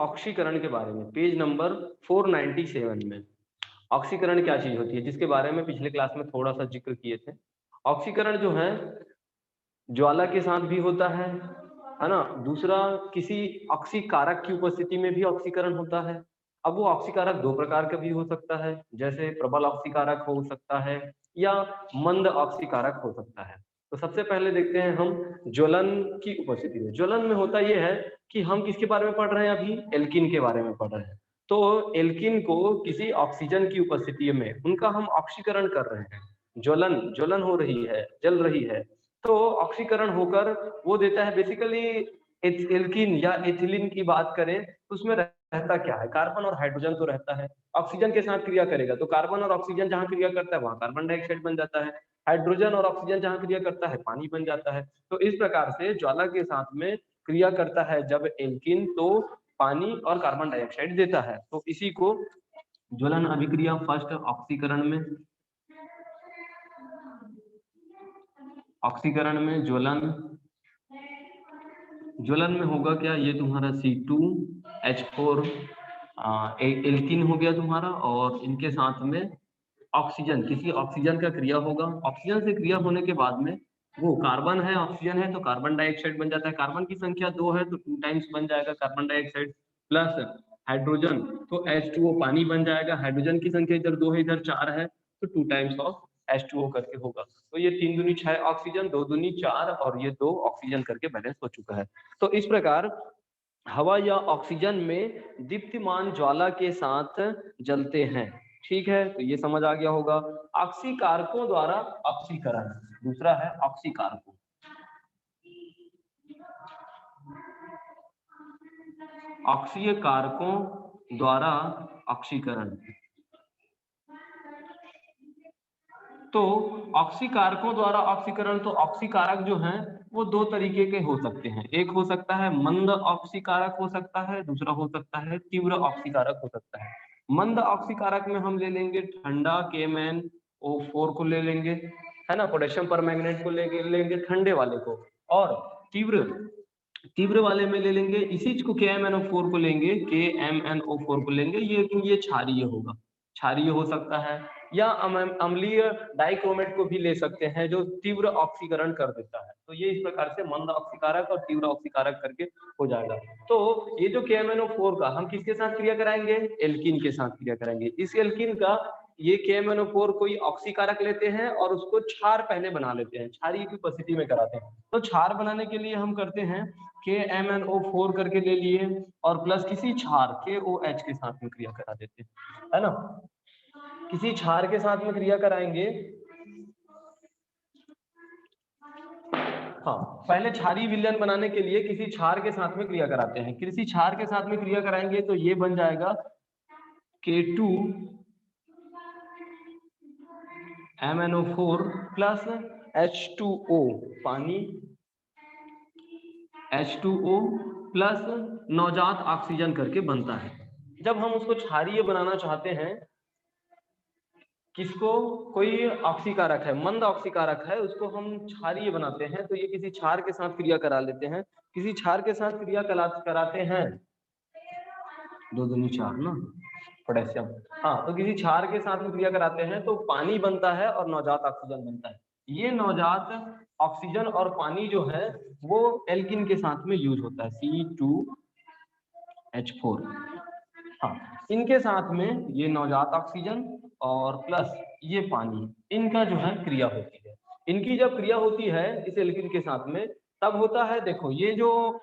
ऑक्सीकरण के बारे में, पेज नंबर 497 में। ऑक्सीकरण क्या चीज होती है, जिसके बारे में पिछले क्लास में थोड़ा सा जिक्र किए थे। ऑक्सीकरण जो है ज्वाला के साथ भी होता है ना। दूसरा, किसी ऑक्सीकारक की उपस्थिति में भी ऑक्सीकरण होता है। अब वो ऑक्सीकारक दो प्रकार का भी हो सकता है, जैसे प्रबल ऑक्सीकारक हो सकता है या मंद ऑक्सीकारक हो सकता है। तो सबसे पहले देखते हैं हम ज्वलन की उपस्थिति में। ज्वलन में होता यह है कि हम किसके बारे में पढ़ रहे हैं, अभी एल्कीन के बारे में पढ़ रहे हैं। तो एल्कीन को किसी ऑक्सीजन की उपस्थिति में उनका हम ऑक्सीकरण कर रहे हैं, ज्वलन हो रही है, जल रही है, तो ऑक्सीकरण होकर वो देता है बेसिकली एल्कीन या एथिलीन की बात करें तो उसमें रहता क्या है, कार्बन और हाइड्रोजन तो रहता है। ऑक्सीजन के साथ क्रिया करेगा तो कार्बन और ऑक्सीजन जहां क्रिया करता है वहां कार्बन डाइऑक्साइड बन जाता है, हाइड्रोजन और ऑक्सीजन जहां क्रिया करता है पानी बन जाता है। तो इस प्रकार से ज्वाला के साथ में क्रिया करता है जब एल्कीन, तो पानी और कार्बन डाइऑक्साइड देता है। तो इसी को ज्वलन अभिक्रिया फर्स्ट ऑक्सीकरण में, ऑक्सीकरण में ज्वलन में होगा क्या, ये तुम्हारा C2H4 एल्कीन हो गया तुम्हारा, और इनके साथ में ऑक्सीजन, किसी ऑक्सीजन का क्रिया होगा। ऑक्सीजन से क्रिया होने के बाद में वो कार्बन है, ऑक्सीजन है, तो कार्बन डाइऑक्साइड बन जाता है। कार्बन की संख्या 2 है तो 2 टाइम्स बन जाएगा कार्बन डाइऑक्साइड, प्लस हाइड्रोजन तो H2O पानी बन जाएगा। हाइड्रोजन की संख्या इधर 2 है इधर 4 है तो 2 टाइम्स ऑफ H2O करके होगा। तो ये 3 दूनी 6 ऑक्सीजन, 2 दूनी 4 और ये 2 ऑक्सीजन करके बैलेंस हो चुका है। तो इस प्रकार हवा या ऑक्सीजन में दीप्तिमान ज्वाला के साथ जलते हैं। ठीक है, तो ये समझ आ गया होगा। ऑक्सीकारकों द्वारा ऑक्सीकरण, दूसरा है ऑक्सीकारकों। ऑक्सीय कारकों द्वारा ऑक्सीकरण, तो ऑक्सीकारकों द्वारा ऑक्सीकरण, तो ऑक्सीकारक जो हैं वो दो तरीके के हो सकते हैं। एक हो सकता है मंद ऑक्सीकारक हो सकता है, दूसरा हो सकता है तीव्र ऑक्सीकारक हो सकता है। मंद ऑक्सीकारक में हम ले लेंगे ठंडा KMnO4 को ले लेंगे, है ना, पोटेशियम परमैंगनेट को लेंगे ठंडे वाले को, और तीव्र वाले में ले लेंगे इसी को KMnO4 को लेंगे, KMnO4 को लेंगे, ये क्षारीय होगा, क्षारीय हो सकता है, या अम्लीय डाइक्रोमेट को भी ले सकते हैं जो तीव्र ऑक्सीकरण कर देता है। तो ये इस प्रकार से मंद ऑक्सीकारक और तीव्र ऑक्सीकारक करके हो जाएगा। तो ये जो KMnO4 का हम किसके साथ क्रिया कराएंगे, एल्कीन के साथ क्रिया कराएंगे। इस एल्कीन का ये KMnO4 कोई ऑक्सीकारक लेते हैं और उसको क्षार पहले बना लेते हैं, क्षारीय की उपस्थिति में कराते हैं। तो क्षार बनाने के लिए हम करते हैं KMnO4 करके ले लिए और प्लस किसी क्षार KOH के साथ में क्रिया करा देते हैं, है ना। किसी क्षार के साथ में क्रिया कराएंगे, हाँ, पहले क्षारीय विलयन बनाने के लिए किसी क्षार के साथ में क्रिया कराते हैं। किसी क्षार के साथ में क्रिया कराएंगे तो ये बन जाएगा K2MnO4 प्लस H2O, पानी H2O प्लस नवजात ऑक्सीजन करके बनता है। जब हम उसको क्षारीय बनाना चाहते हैं, किसको, कोई ऑक्सीकारक है, मंद ऑक्सीकारक है, उसको हम क्षारीय बनाते हैं, तो ये किसी क्षार के साथ क्रिया करा लेते हैं। किसी क्षार के साथ क्रिया कराते हैं, 2 दूनी 4 ना, पोटेशियम, हाँ, तो किसी क्षार के साथ में क्रिया कराते हैं तो पानी बनता है और नवजात ऑक्सीजन बनता है। ये नवजात ऑक्सीजन और पानी जो है वो एल्कीन के साथ में यूज होता है, C2H4, हाँ, इनके साथ में ये नवजात ऑक्सीजन और प्लस ये पानी, इनका जो है क्रिया होती है। इनकी जब क्रिया होती है इस एल्कीन के साथ में, तब होता है, देखो ये जो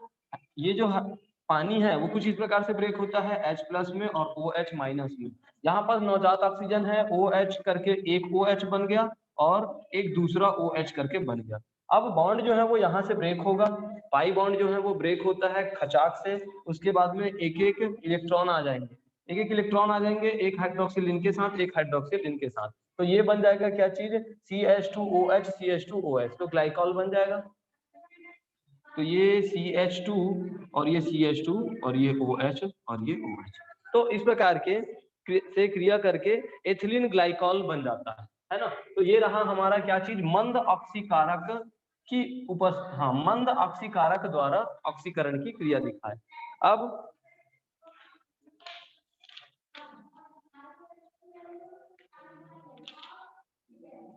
पानी है वो कुछ इस प्रकार से ब्रेक होता है H+ में और OH- में। यहाँ पर नवजात ऑक्सीजन है, OH करके एक OH बन गया और एक दूसरा OH करके बन गया। अब बॉन्ड जो है वो यहाँ से ब्रेक होगा, पाई बॉन्ड जो है वो ब्रेक होता है खचाक से, उसके बाद में एक एक इलेक्ट्रॉन आ जाएंगे, एक हाइड्रोक्सिल इनके साथ, एक हाइड्रोक्सिल इनके साथ, तो ये बन जाएगा क्या चीज, CH2OH CH2OH, तो ग्लाइकॉल बन जाएगा। तो ये CH2 और ये CH2 और ये OH और ये OH, तो इस प्रकार के से क्रिया करके एथिलीन ग्लाइकॉल बन जाता है ना। तो ये रहा हमारा क्या चीज, मंद ऑक्सीकारक की मंद ऑक्सीकारक द्वारा ऑक्सीकरण की क्रिया दिखाए। अब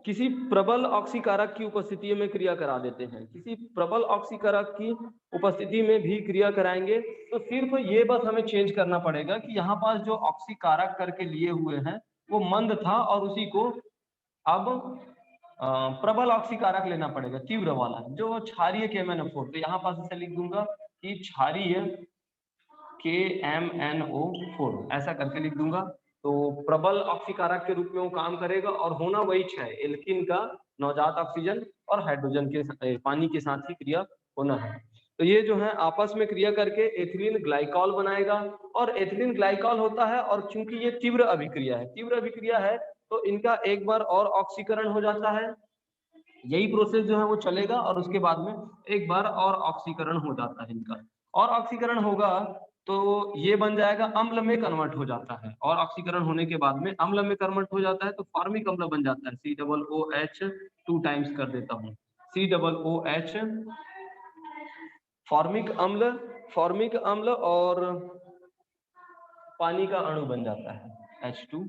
किसी प्रबल ऑक्सीकारक की उपस्थिति में क्रिया करा देते हैं, किसी प्रबल ऑक्सीकारक की उपस्थिति में भी क्रिया कराएंगे, तो सिर्फ ये बस हमें चेंज करना पड़ेगा कि यहाँ पास जो ऑक्सीकारक करके लिए हुए हैं वो मंद था और उसी को अब प्रबल ऑक्सीकारक लेना पड़ेगा, तीव्र वाला, जो क्षारीय KMnO4। तो यहाँ पास इसे लिख दूंगा कि क्षारीय KMnO4 ऐसा करके लिख दूंगा। तो प्रबल ऑक्सीकारक के रूप में वो काम करेगा और होना वही है, एल्कीन का नवजात ऑक्सीजन और हाइड्रोजन के पानी के साथ ही क्रिया होना है। तो ये जो है आपस में क्रिया करके एथिलीन ग्लाइकॉल बनाएगा और एथिलीन ग्लाइकॉल होता है, और चूंकि ये तीव्र अभिक्रिया है, तीव्र अभिक्रिया है, तो इनका एक बार और ऑक्सीकरण हो जाता है। यही प्रोसेस जो है वो चलेगा और उसके बाद में एक बार और ऑक्सीकरण हो जाता है इनका, और ऑक्सीकरण होगा तो ये बन जाएगा अम्ल में कन्वर्ट हो जाता है, और ऑक्सीकरण होने के बाद में अम्ल में कन्वर्ट हो जाता है तो फॉर्मिक अम्ल बन जाता है। COOH 2 टाइम्स कर देता हूँ, COOH फॉर्मिक अम्ल और पानी का अणु बन जाता है H2।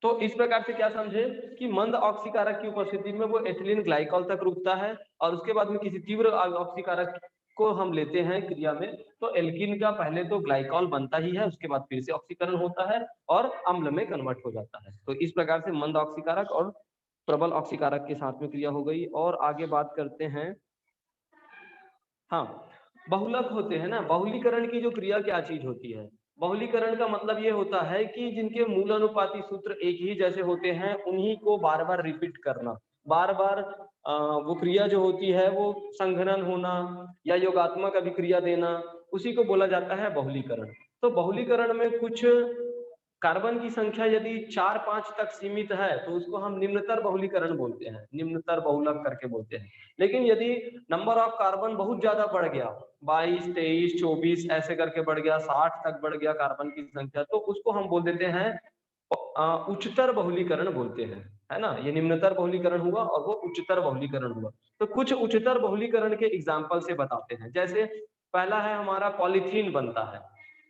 तो इस प्रकार से क्या समझे कि मंद ऑक्सीकारक की उपस्थिति में वो एथिलीन ग्लाइकॉल तक रुकता है, और उसके बाद में किसी तीव्र ऑक्सीकारक को हम लेते हैं क्रिया में, तो एल्कीन का पहले तो ग्लाइकॉल बनता ही है, उसके बाद फिर से ऑक्सीकरण होता है और अम्ल में कन्वर्ट हो जाता है। तो इस प्रकार से मंद ऑक्सीकारक और प्रबल ऑक्सीकारक के साथ में क्रिया हो गई। और आगे बात करते हैं, हाँ, बहुलक होते हैं ना, बहुलीकरण की जो क्रिया क्या चीज होती है। बहुलीकरण का मतलब ये होता है कि जिनके मूल अनुपाती सूत्र एक ही जैसे होते हैं उन्हीं को बार बार रिपीट करना, बार बार वो क्रिया जो होती है वो संघनन होना या योगात्मक अभिक्रिया देना, उसी को बोला जाता है बहुलीकरण। तो बहुलीकरण में कुछ कार्बन की संख्या यदि 4-5 तक सीमित है तो उसको हम निम्नतर बहुलीकरण बोलते हैं, निम्नतर बहुलक करके बोलते हैं। लेकिन यदि नंबर ऑफ कार्बन बहुत ज्यादा बढ़ गया, 22, 23, 24 ऐसे करके बढ़ गया, 60 तक बढ़ गया कार्बन की संख्या, तो उसको हम बोल देते हैं उच्चतर बहुलीकरण बोलते हैं, है ना। ये निम्नतर बहुलीकरण हुआ और वो उच्चतर बहुलीकरण हुआ। तो कुछ उच्चतर बहुलीकरण के एग्जाम्पल से बताते हैं। जैसे पहला है हमारा पॉलीथीन बनता है,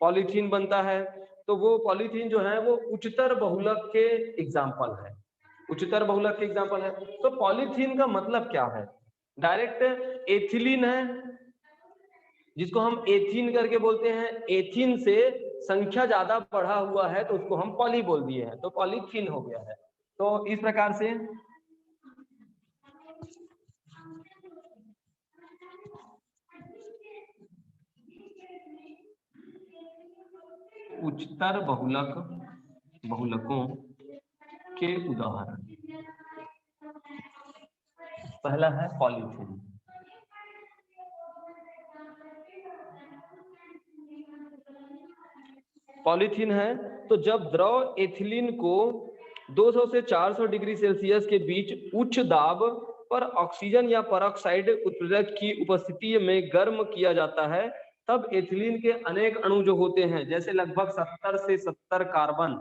पॉलीथीन बनता है, तो वो पॉलीथीन जो है वो उच्चतर बहुलक के एग्जाम्पल है, उच्चतर बहुलक के एग्जाम्पल है। तो पॉलीथीन का मतलब क्या है, डायरेक्ट एथिलीन है जिसको हम एथीन करके बोलते हैं, एथीन से संख्या ज्यादा बढ़ा हुआ है तो उसको हम पॉली बोल दिए हैं, तो पॉलीथीन हो गया है। तो इस प्रकार से उच्चतर बहुलकों के उदाहरण, पहला है पॉलीथीन। पॉलीथीन है तो जब द्रव एथिलीन को 200 से 400 डिग्री सेल्सियस के बीच उच्च दाब पर ऑक्सीजन या परऑक्साइड उत्प्रेरक की उपस्थिति में गर्म किया जाता है, तब एथिलीन के अनेक अणु जो होते हैं, जैसे लगभग 70 से 70 कार्बन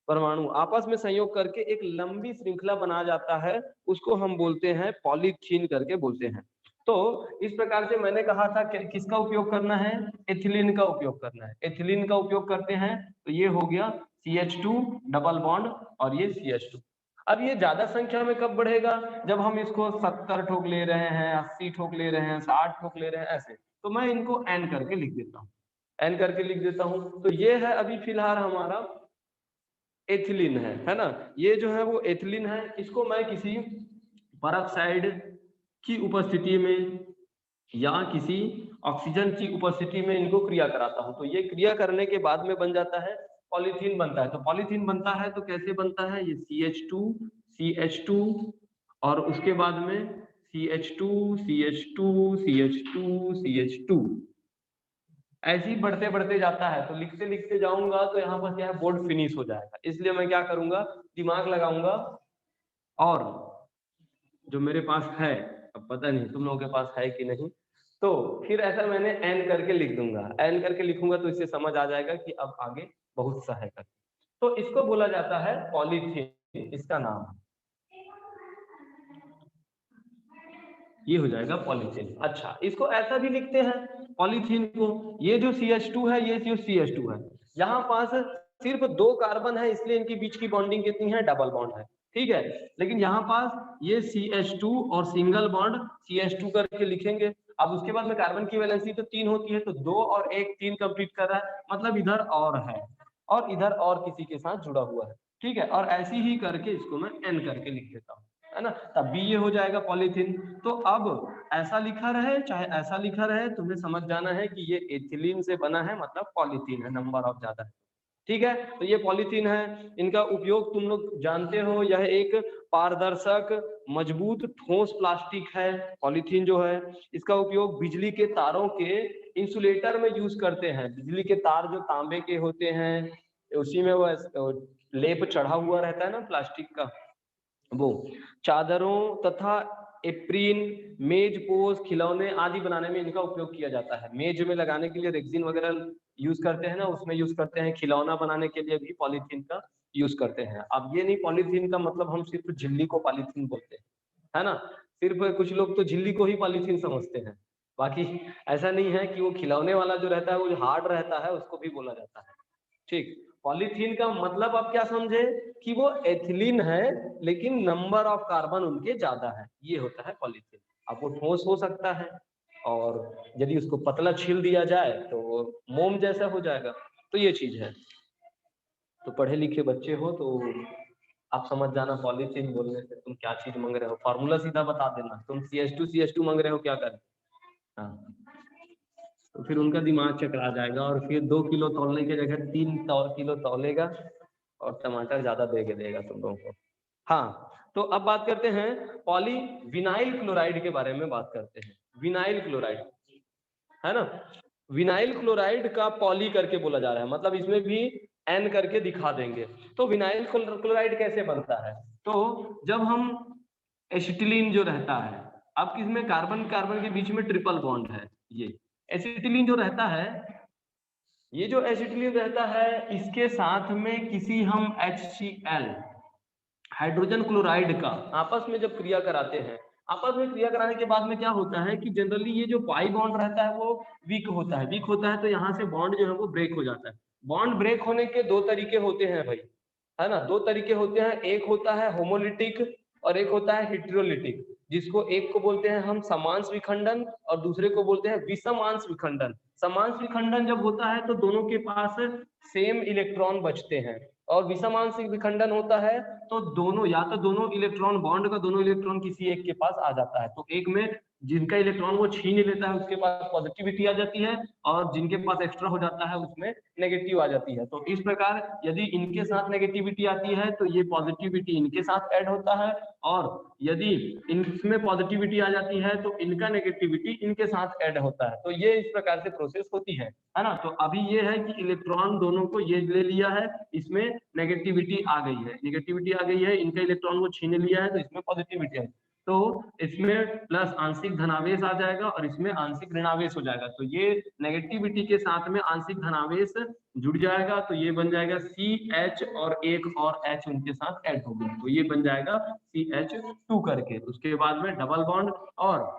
परमाणु आपस में संयोग करके एक लंबी श्रृंखला बना जाता है, उसको हम बोलते हैं पॉलीथीन करके बोलते हैं। तो इस प्रकार से मैंने कहा था कि किसका उपयोग करना है, एथिलीन का उपयोग करना है, एथिलीन का उपयोग करते हैं। तो ये हो गया CH2 डबल बॉन्ड और ये CH2। अब ये ज्यादा संख्या में कब बढ़ेगा, जब हम इसको 70 ठोक ले रहे हैं, 80 ठोक ले रहे हैं, 60 ठोक ले रहे हैं, ऐसे। तो मैं इनको N करके लिख देता हूँ, N करके लिख देता हूँ। तो ये है अभी फिलहाल हमारा एथिलीन है ना, ये जो है वो एथिलीन है। इसको मैं किसी परऑक्साइड की उपस्थिति में या किसी ऑक्सीजन की उपस्थिति में इनको क्रिया कराता हूं, तो ये क्रिया करने के बाद में बन जाता है पॉलीथीन बनता है। तो पॉलीथीन बनता है तो कैसे बनता है, ये CH2 और उसके बाद में CH2 ऐसे ही बढ़ते बढ़ते जाता है। तो लिखते लिखते जाऊंगा तो यहाँ पर क्या है, बोर्ड फिनिश हो जाएगा। इसलिए मैं क्या करूंगा, दिमाग लगाऊंगा, और जो मेरे पास है, अब पता नहीं तुम लोगों के पास है कि नहीं, तो फिर ऐसा मैंने N करके लिख दूंगा, N करके लिखूंगा तो इससे समझ आ जाएगा कि अब आगे बहुत सा है करके। तो इसको बोला जाता है पॉलीथीन, इसका नाम ये हो जाएगा पॉलीथीन। अच्छा, इसको ऐसा भी लिखते हैं पॉलीथीन को, ये जो CH2 है, ये जो CH2 है, यहाँ पास सिर्फ 2 कार्बन है, इसलिए इनके बीच की बॉन्डिंग कितनी है, डबल बॉन्ड है। ठीक है। लेकिन यहाँ पास ये CH2 और सिंगल बॉन्ड CH2 करके लिखेंगे। अब उसके बाद में कार्बन की वैलेंसी तो 3 होती है, तो 2 और 1 3 कंप्लीट कर रहा है, मतलब इधर और है और इधर और किसी के साथ जुड़ा हुआ है। ठीक है, और ऐसे ही करके इसको मैं N करके लिख देता हूँ, है ना, तब भी ये हो जाएगा पॉलीथीन। तो अब ऐसा लिखा रहे चाहे ऐसा लिखा रहे, तुम्हें समझ जाना है कि ये एथिलीन से बना है, मतलब पॉलीथीन है, नंबर ऑफ ज्यादा है। ठीक है, तो ये पॉलीथीन है। इनका उपयोग तुम लोग जानते हो, यह एक पारदर्शक मजबूत ठोस प्लास्टिक है। पॉलीथीन जो है इसका उपयोग बिजली के तारों के इंसुलेटर में यूज करते हैं। बिजली के तार जो तांबे के होते हैं, उसी में वो लेप चढ़ा हुआ रहता है ना प्लास्टिक का, वो चादरों तथा एप्रीन, मेज पोज, खिलौने आदि बनाने में इनका उपयोग किया जाता है। मेज में लगाने के लिए रेक्सिन वगैरह यूज करते हैं ना, उसमें यूज करते हैं। खिलौना बनाने के लिए भी पॉलीथीन का यूज करते हैं। अब ये नहीं पॉलीथीन का मतलब हम सिर्फ झिल्ली को पॉलीथीन बोलते हैं, है ना, सिर्फ कुछ लोग तो झिल्ली को ही पॉलीथीन समझते हैं, बाकी ऐसा नहीं है कि वो खिलौने वाला जो रहता है वो जो हार्ड रहता है उसको भी बोला जाता है। ठीक, पॉलीथीन का मतलब आप क्या समझे कि वो एथिलीन है लेकिन नंबर ऑफ कार्बन उनके ज्यादा है, ये होता है पॉलीथीन। अब वो ठोस हो सकता है और यदि उसको पतला छील दिया जाए तो वो मोम जैसा हो जाएगा, तो ये चीज है। तो पढ़े लिखे बच्चे हो तो आप समझ जाना पॉलीथीन बोलने से तुम क्या चीज मांग रहे हो, फॉर्मूला सीधा बता देना। तुम CH2 मांग रहे हो क्या कर, हाँ, तो फिर उनका दिमाग चकरा जाएगा और फिर 2 किलो तौलने की जगह 3 किलो तौलेगा और टमाटर ज्यादा दे के देगा तुम लोगों को। हाँ, तो अब बात करते हैं पॉलीविनाइल क्लोराइड के बारे में बात करते हैं। विनाइल क्लोराइड, है ना, विनाइल क्लोराइड का पॉली करके बोला जा रहा है, मतलब इसमें भी N करके दिखा देंगे। तो विनाइल क्लोराइड कैसे बनता है, तो जब हम एसिटिलीन जो रहता है, अब किसमें कार्बन कार्बन के बीच में ट्रिपल बॉन्ड है, ये एसिटिलीन जो रहता है, ये जो एसिटिलीन रहता है इसके साथ में किसी हम HCl हाइड्रोजन क्लोराइड का आपस में जब क्रिया कराते हैं, आपस में क्रिया कराने के बाद में क्या होता है कि जनरली ये जो पाई बॉन्ड रहता है वो वीक होता है। वीक होता है तो यहाँ से बॉन्ड जो है वो ब्रेक हो जाता है। बॉन्ड ब्रेक होने के दो तरीके होते हैं भाई, है ना, दो तरीके होते हैं। एक होता है होमोलिटिक और एक होता है हेटेरोलिटिक, जिसको एक को बोलते हैं हम समांश विखंडन और दूसरे को बोलते हैं विषमांश विखंडन। समांश विखंडन जब होता है तो दोनों के पास सेम इलेक्ट्रॉन बचते हैं, और विषमांश विखंडन होता है तो दोनों या तो दोनों इलेक्ट्रॉन बॉन्ड का दोनों इलेक्ट्रॉन किसी एक के पास आ जाता है, तो एक में जिनका इलेक्ट्रॉन वो छीन लेता है उसके पास पॉजिटिविटी आ जाती है और जिनके पास एक्स्ट्रा हो जाता है उसमें नेगेटिव आ जाती है। तो इस प्रकार यदि इनके साथ नेगेटिविटी आती है तो ये पॉजिटिविटी इनके साथ ऐड होता है, और यदि इनमें पॉजिटिविटी आ जाती है तो इनका नेगेटिविटी इनके साथ ऐड होता है। तो ये इस प्रकार से प्रोसेस होती है ना। तो अभी ये है कि इलेक्ट्रॉन दोनों को ये ले लिया है, इसमें नेगेटिविटी आ गई है, नेगेटिविटी आ गई है, इनका इलेक्ट्रॉन को छीन लिया है तो इसमें पॉजिटिविटी है, तो इसमें प्लस आंशिक धनावेश आ जाएगा और इसमें आंशिक ऋणावेश हो जाएगा। तो ये नेगेटिविटी के साथ में आंशिक धनावेश जुड़ जाएगा, तो ये बन जाएगा CH और एक और H उनके साथ ऐड हो गया, तो ये बन जाएगा CH2 करके। उसके बाद में डबल बॉन्ड और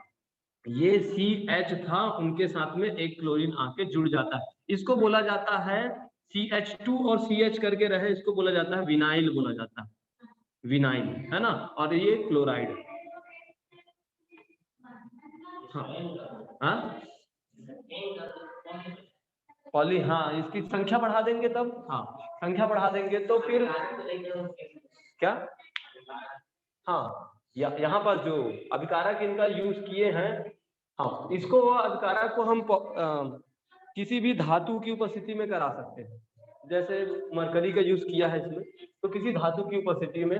ये CH था उनके साथ में एक क्लोरीन आके जुड़ जाता है, इसको बोला जाता है CH2 और CH करके रहे, इसको बोला जाता है विनाइल, बोला जाता है विनाइल, है ना। और ये क्लोराइड, हाँ पॉली, हाँ इसकी संख्या बढ़ा देंगे तब, हाँ संख्या बढ़ा देंगे तो फिर क्या, हाँ यहाँ पर जो अभिकारक इनका यूज किए हैं, हाँ इसको अभिकारक को हम किसी भी धातु की उपस्थिति में करा सकते हैं। जैसे मरकरी का यूज किया है इसमें, तो किसी धातु की उपस्थिति में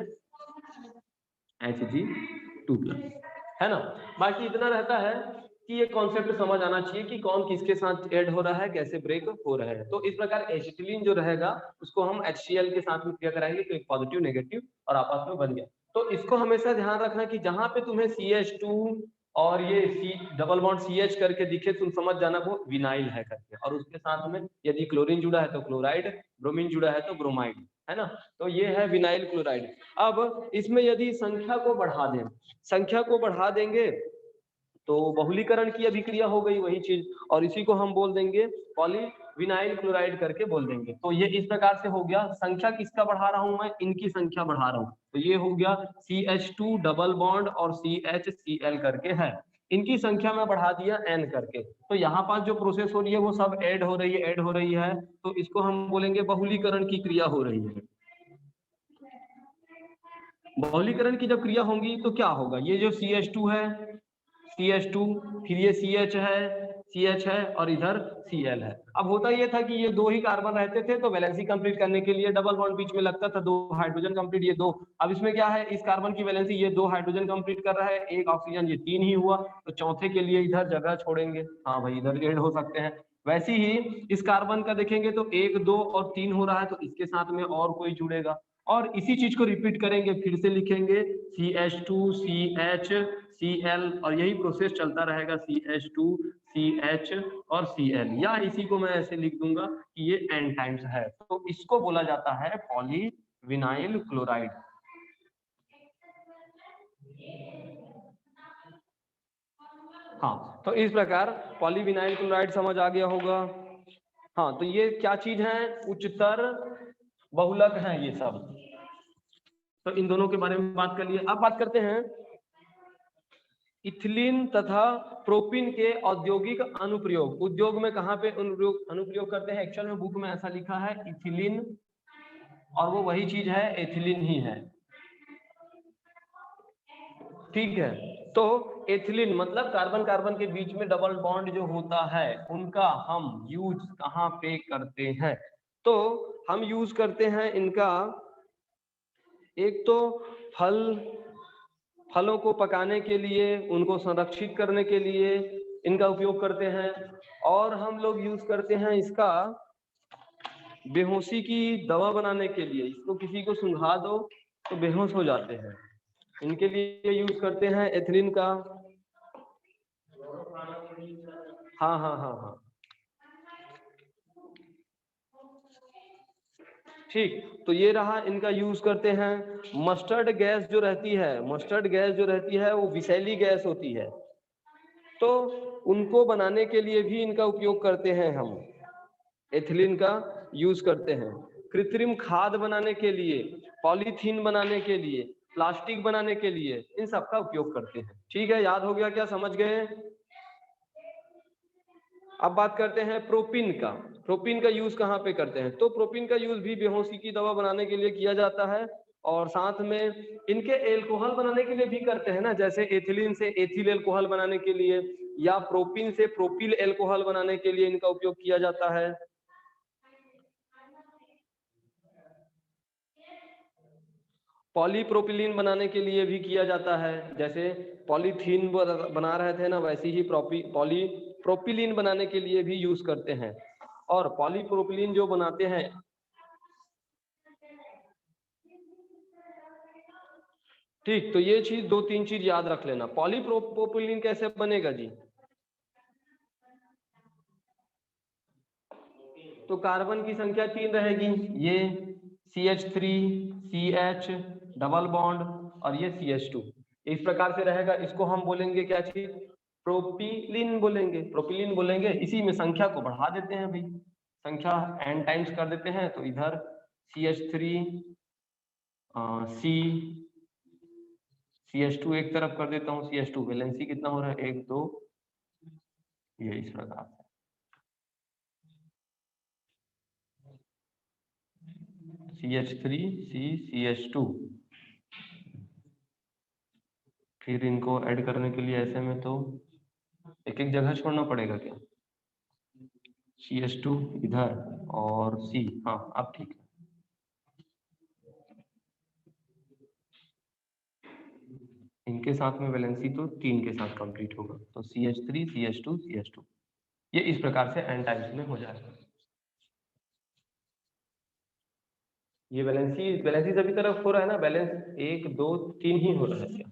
Hg2+, है ना। बाकी इतना रहता है कि ये कॉन्सेप्ट समझ आना चाहिए कि कौन किसके साथ ऐड हो रहा है, कैसे ब्रेक हो रहा है। तो इस प्रकार एसिटिलीन जो रहेगा उसको हम HCl के साथ में क्रिया कराएंगे तो एक पॉजिटिव नेगेटिव और आपस में बन गया। तो इसको हमेशा ध्यान रखना कि जहां पे तुम्हें CH2 और ये C डबल बॉन्ड CH करके दिखे तुम समझ जाना वो विनाइल है करके, और उसके साथ में यदि क्लोरीन जुड़ा है तो क्लोराइड, ब्रोमीन जुड़ा है तो ब्रोमाइड, है ना। तो ये है विनाइल क्लोराइड। अब इसमें यदि संख्या को बढ़ा दें, संख्या को बढ़ा देंगे तो बहुलीकरण की अभिक्रिया हो गई वही चीज, और इसी को हम बोल देंगे विनाइल क्लोराइड करके बोल देंगे। तो ये इस प्रकार से हो गया। संख्या किसका बढ़ा रहा हूं मैं, इनकी संख्या बढ़ा रहा हूं। तो ये हो गया CH2 डबल बॉन्ड और CHCl करके है, इनकी संख्या में बढ़ा दिया n करके। तो यहाँ पास जो प्रोसेस हो रही है वो सब ऐड हो रही है, तो इसको हम बोलेंगे बहुलीकरण की क्रिया हो रही है। बहुलीकरण की जब क्रिया होगी तो क्या होगा, ये जो CH2 है, CH2, फिर ये CH है और इधर Cl है। अब होता ये था कि ये दो ही कार्बन रहते थे, तो वैलेंसी कंप्लीट करने के लिए डबल बॉन्ड बीच में लगता था, दो हाइड्रोजन कंप्लीट, ये दो। अब इसमें क्या है, इस कार्बन की वैलेंसी ये दो हाइड्रोजन कंप्लीट कर रहा है, एक ऑक्सीजन, ये तीन ही हुआ, तो चौथे के लिए इधर जगह छोड़ेंगे। हाँ भाई, इधर ऐड हो सकते हैं। वैसे ही इस कार्बन का देखेंगे तो 1, 2 और 3 हो रहा है, तो इसके साथ में और कोई जुड़ेगा, और इसी चीज को रिपीट करेंगे, फिर से लिखेंगे CH2 CH Cl, और यही प्रोसेस चलता रहेगा, CH2 CH और Cl, या इसी को मैं ऐसे लिख दूंगा कि ये n टाइम्स है, तो इसको बोला जाता है पॉलीविनाइल क्लोराइड। हाँ, तो इस प्रकार पॉलीविनाइल क्लोराइड समझ आ गया होगा। हाँ, तो ये क्या चीज है, उच्चतर बहुलक है ये सब। तो इन दोनों के बारे में बात कर लिए। अब बात करते हैं इथिलीन तथा प्रोपिन के औद्योगिक अनुप्रयोग। उद्योग में कहाँ पे अनुप्रयोग करते हैं, एक्चुअल में बुक में ऐसा लिखा है इथिलीन, और वो वही चीज है, एथिलीन ही है, ठीक है। तो एथिलीन मतलब कार्बन कार्बन के बीच में डबल बॉन्ड जो होता है, उनका हम यूज कहाँ पे करते हैं, तो हम यूज करते हैं इनका, एक तो फलों को पकाने के लिए, उनको संरक्षित करने के लिए इनका उपयोग करते हैं, और हम लोग यूज करते हैं इसका बेहोशी की दवा बनाने के लिए। इसको किसी को सुंघा दो तो बेहोश हो जाते हैं, इनके लिए यूज करते हैं एथिलीन का। हाँ हाँ हाँ हाँ, ठीक। तो ये रहा, इनका यूज करते हैं। मस्टर्ड गैस जो रहती है वो विषैली गैस होती है, तो उनको बनाने के लिए भी इनका उपयोग करते हैं हम, एथिलीन का यूज करते हैं। कृत्रिम खाद बनाने के लिए, पॉलीथीन बनाने के लिए, प्लास्टिक बनाने के लिए, इन सब का उपयोग करते हैं। ठीक है, याद हो गया क्या, समझ गए। अब बात करते हैं प्रोपिन का। प्रोपिन का यूज कहाँ पे करते हैं, तो प्रोपिन का यूज भी बेहोशी की दवा बनाने के लिए किया जाता है, और साथ में इनके एल्कोहल बनाने के लिए भी करते हैं ना, जैसे एथिलीन से एथिल एल्कोहल बनाने के लिए, या प्रोपिन से प्रोपिल एल्कोहल बनाने के लिए इनका उपयोग किया जाता है। पॉलीप्रोपिलीन बनाने के लिए भी किया जाता है, जैसे पॉलीथीन बना रहे थे ना, वैसे ही पॉलीप्रोपिलीन बनाने के लिए भी यूज करते हैं। और पॉलीप्रोपिलीन जो बनाते हैं, ठीक, तो ये चीज, दो तीन चीज याद रख लेना। पॉलीप्रोपिलीन कैसे बनेगा जी, तो कार्बन की संख्या 3 रहेगी, ये CH3 CH डबल बॉन्ड और ये CH2, इस प्रकार से रहेगा। इसको हम बोलेंगे क्या चीज, प्रोपिलीन बोलेंगे। इसी में संख्या को बढ़ा देते हैं भाई, संख्या n टाइम्स कर देते हैं, तो इधर CH3 CH2 एक तरफ कर देता हूँ, CH2 वैलेंसी कितना हो रहा है, 1 2, ये इस प्रकार से CH3 CH2, फिर इनको ऐड करने के लिए ऐसे में तो एक एक जगह छोड़ना पड़ेगा क्या, CH2 इधर और C, हाँ अब ठीक है। इनके साथ में वैलेंसी तो 3 के साथ कंप्लीट होगा, तो CH3 CH2 CH2, ये इस प्रकार से n टाइम्स में हो जाएगा। ये वैलेंसी सभी तरफ हो रहा है ना, बैलेंस 1 2 3 ही हो रहा है क्या,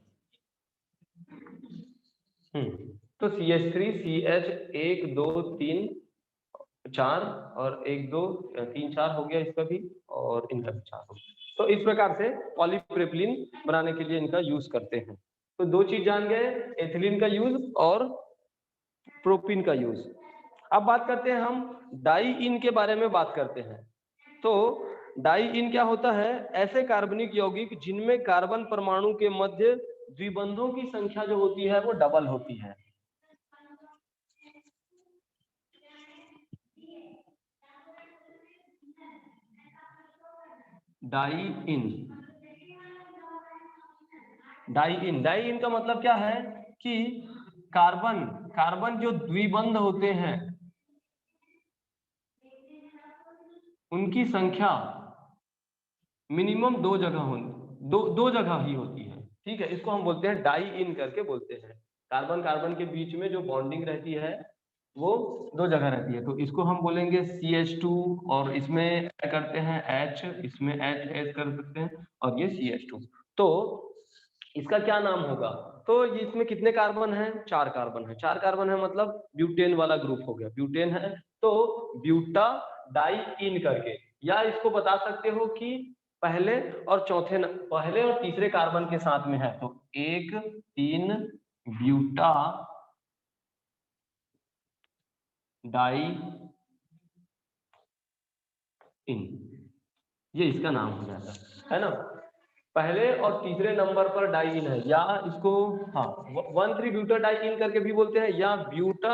तो CH3 CH 1 2 3 4 और 1 2 3 4 हो गया इसका भी, और इनका भी 4 हो गया। तो इस प्रकार से पॉलीप्रोपिलीन बनाने के लिए इनका यूज करते हैं। तो दो चीज जान गए, एथिलीन का यूज और प्रोपिन का यूज। अब बात करते हैं हम डाई इन के बारे में बात करते हैं। तो डाई इन क्या होता है? ऐसे कार्बनिक यौगिक जिनमें कार्बन परमाणु के मध्य द्विबंधों की संख्या जो होती है वो डबल होती है। डाई इन, डाई इन, डाई इन का मतलब क्या है कि कार्बन जो द्विबंध होते हैं उनकी संख्या मिनिमम दो जगह ही होती है। ठीक है, इसको हम बोलते हैं डाई इन करके बोलते हैं। कार्बन कार्बन के बीच में जो बॉन्डिंग रहती है वो दो जगह रहती है। तो इसको हम बोलेंगे CH2 और इसमें ऐड करते हैं H, इसमें H ऐड कर सकते हैं और ये CH2। तो इसका क्या नाम होगा? तो ये इसमें कितने कार्बन हैं? 4 कार्बन है। 4 कार्बन है मतलब ब्यूटेन वाला ग्रुप हो गया, ब्यूटेन है तो ब्यूटा डाई इन करके, या इसको बता सकते हो कि पहले और तीसरे कार्बन के साथ में है। तो 1 3 ब्यूटा डाई इन, ये इसका नाम हो जाता है ना। पहले और तीसरे नंबर पर डाई इन है, या इसको हाँ 1,3 ब्यूटा डाई इन करके भी बोलते हैं, या ब्यूटा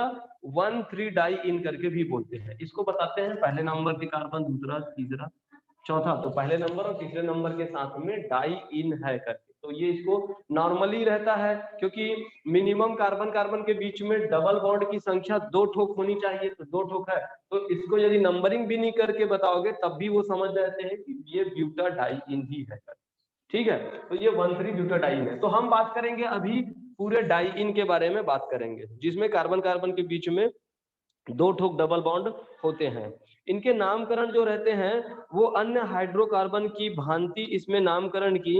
1,3 डाई इन करके भी बोलते हैं। इसको बताते हैं पहले नंबर के कार्बन, दूसरा, तीसरा, चौथा, तो पहले नंबर और तीसरे नंबर के साथ में डाई इन है करके। तो ये इसको नॉर्मली रहता है क्योंकि मिनिमम कार्बन कार्बन के बीच में डबल बॉन्ड की संख्या 2 ठोक होनी चाहिए, तो 2 ठोक है। तो इसको यदि नंबरिंग भी नहीं करके बताओगे तब भी वो समझ जाते हैं कि ये ब्यूटा डाई इन ही है। ठीक है, तो ये 1,3 ब्यूटाडाइन है। तो हम बात करेंगे अभी पूरे डाई इन के बारे में बात करेंगे, जिसमें कार्बन कार्बन के बीच में 2 ठोक डबल बॉन्ड होते हैं। इनके नामकरण जो रहते हैं वो अन्य हाइड्रोकार्बन की भांति इसमें नामकरण की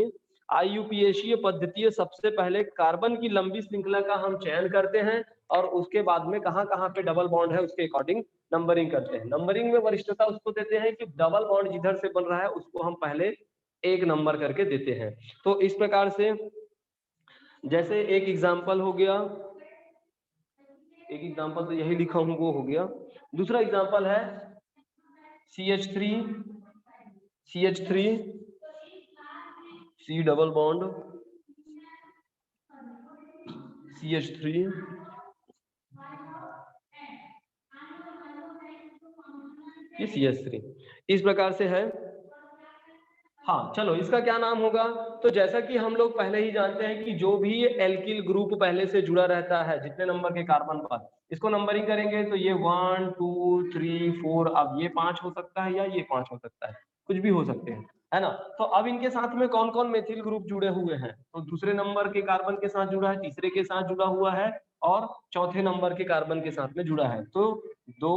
IUPACीय पद्धति सबसे पहले कार्बन की लंबी श्रृंखला का हम चयन करते हैं और उसके बाद में कहाँ कहाँ पे डबल बॉन्ड है उसके अकॉर्डिंग नंबरिंग करते हैं। नंबरिंग में वरिष्ठता उसको देते हैं कि डबल बॉन्ड जिधर से बन रहा है उसको हम पहले 1 नंबर करके देते हैं। तो इस प्रकार से जैसे एक एग्जांपल हो गया, एक एग्जांपल तो यही लिखा हूं वो हो गया। दूसरा एग्जांपल है CH3 C double bond CH3, ये CH3 इस प्रकार से है। हाँ चलो, इसका क्या नाम होगा? तो जैसा कि हम लोग पहले ही जानते हैं कि जो भी एल्किल ग्रुप पहले से जुड़ा रहता है जितने नंबर के कार्बन पर, इसको नंबरिंग करेंगे तो ये 1 2 3 4, अब ये 5 हो सकता है या ये 5 हो सकता है, कुछ भी हो सकते हैं, है ना। तो अब इनके साथ में कौन कौन मेथिल ग्रुप जुड़े हुए हैं? तो दूसरे नंबर के कार्बन के साथ जुड़ा है, तीसरे के साथ जुड़ा हुआ है और चौथे नंबर के कार्बन के साथ में जुड़ा है। तो 2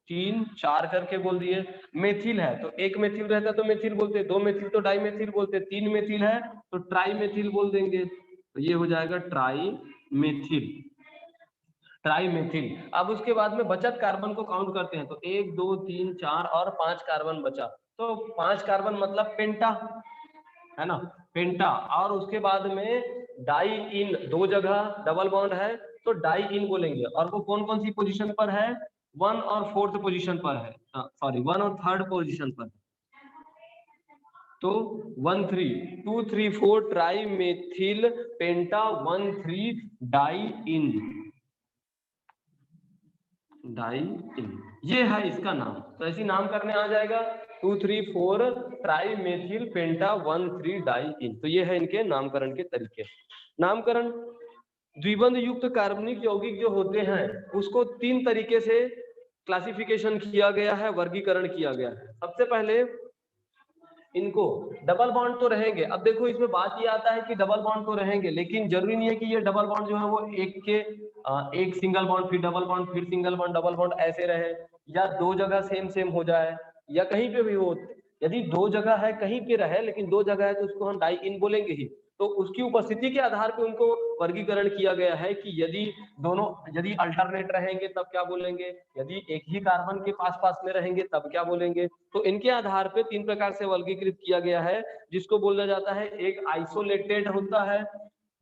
3 4 करके बोल दिए। मेथिल है तो एक मेथिल रहता तो मेथिल बोलते, 2 मेथिल तो डाई मेथिल बोलते, 3 मेथिल है तो ट्राई मेथिल बोल देंगे। तो ये हो जाएगा ट्राई मेथिल, ट्राई मेथिल। अब उसके बाद में बचत कार्बन को काउंट करते हैं तो 1 2 3 4 और 5 कार्बन बचा। तो 5 कार्बन मतलब पेंटा, है ना, पेंटा। और उसके बाद में डाई इन 2 जगह डबल बॉन्ड है तो डाई इन बोलेंगे। और वो कौन कौन सी पोजीशन पर है? 1 और 4th पोजीशन पर है, सॉरी 1 और 3rd पोजीशन पर। तो 1 3 2 3 4 ट्राई मेथिल पेंटा 1 3 डाई इन, डाई इन, ये है इसका नाम। तो ऐसी नाम करने आ जाएगा 2 3 4 ट्राई मेथिल पेंटा 1 3 डाई इन। तो ये है इनके नामकरण के तरीके। नामकरण द्विबंध युक्त कार्बनिक यौगिक जो होते हैं उसको 3 तरीके से क्लासिफिकेशन किया गया है, वर्गीकरण किया गया है। सबसे पहले इनको डबल बॉन्ड तो रहेंगे। अब देखो इसमें बात ये आता है कि डबल बॉन्ड तो रहेंगे लेकिन जरूरी नहीं है कि ये डबल बॉन्ड जो है वो एक सिंगल बॉन्ड फिर डबल बॉन्ड फिर सिंगल बॉन्ड डबल बॉन्ड ऐसे रहे, या 2 जगह सेम सेम हो जाए, या कहीं पे भी हो। यदि 2 जगह है कहीं पे रहे लेकिन 2 जगह है तो उसको हम डाई इन बोलेंगे ही। तो उसकी उपस्थिति के आधार पे उनको वर्गीकरण किया गया है कि यदि अल्टरनेट रहेंगे तब क्या बोलेंगे, यदि एक ही कार्बन के पास पास में रहेंगे तब क्या बोलेंगे। तो इनके आधार पे 3 प्रकार से वर्गीकृत किया गया है, जिसको बोला जाता है। एक आइसोलेटेड होता है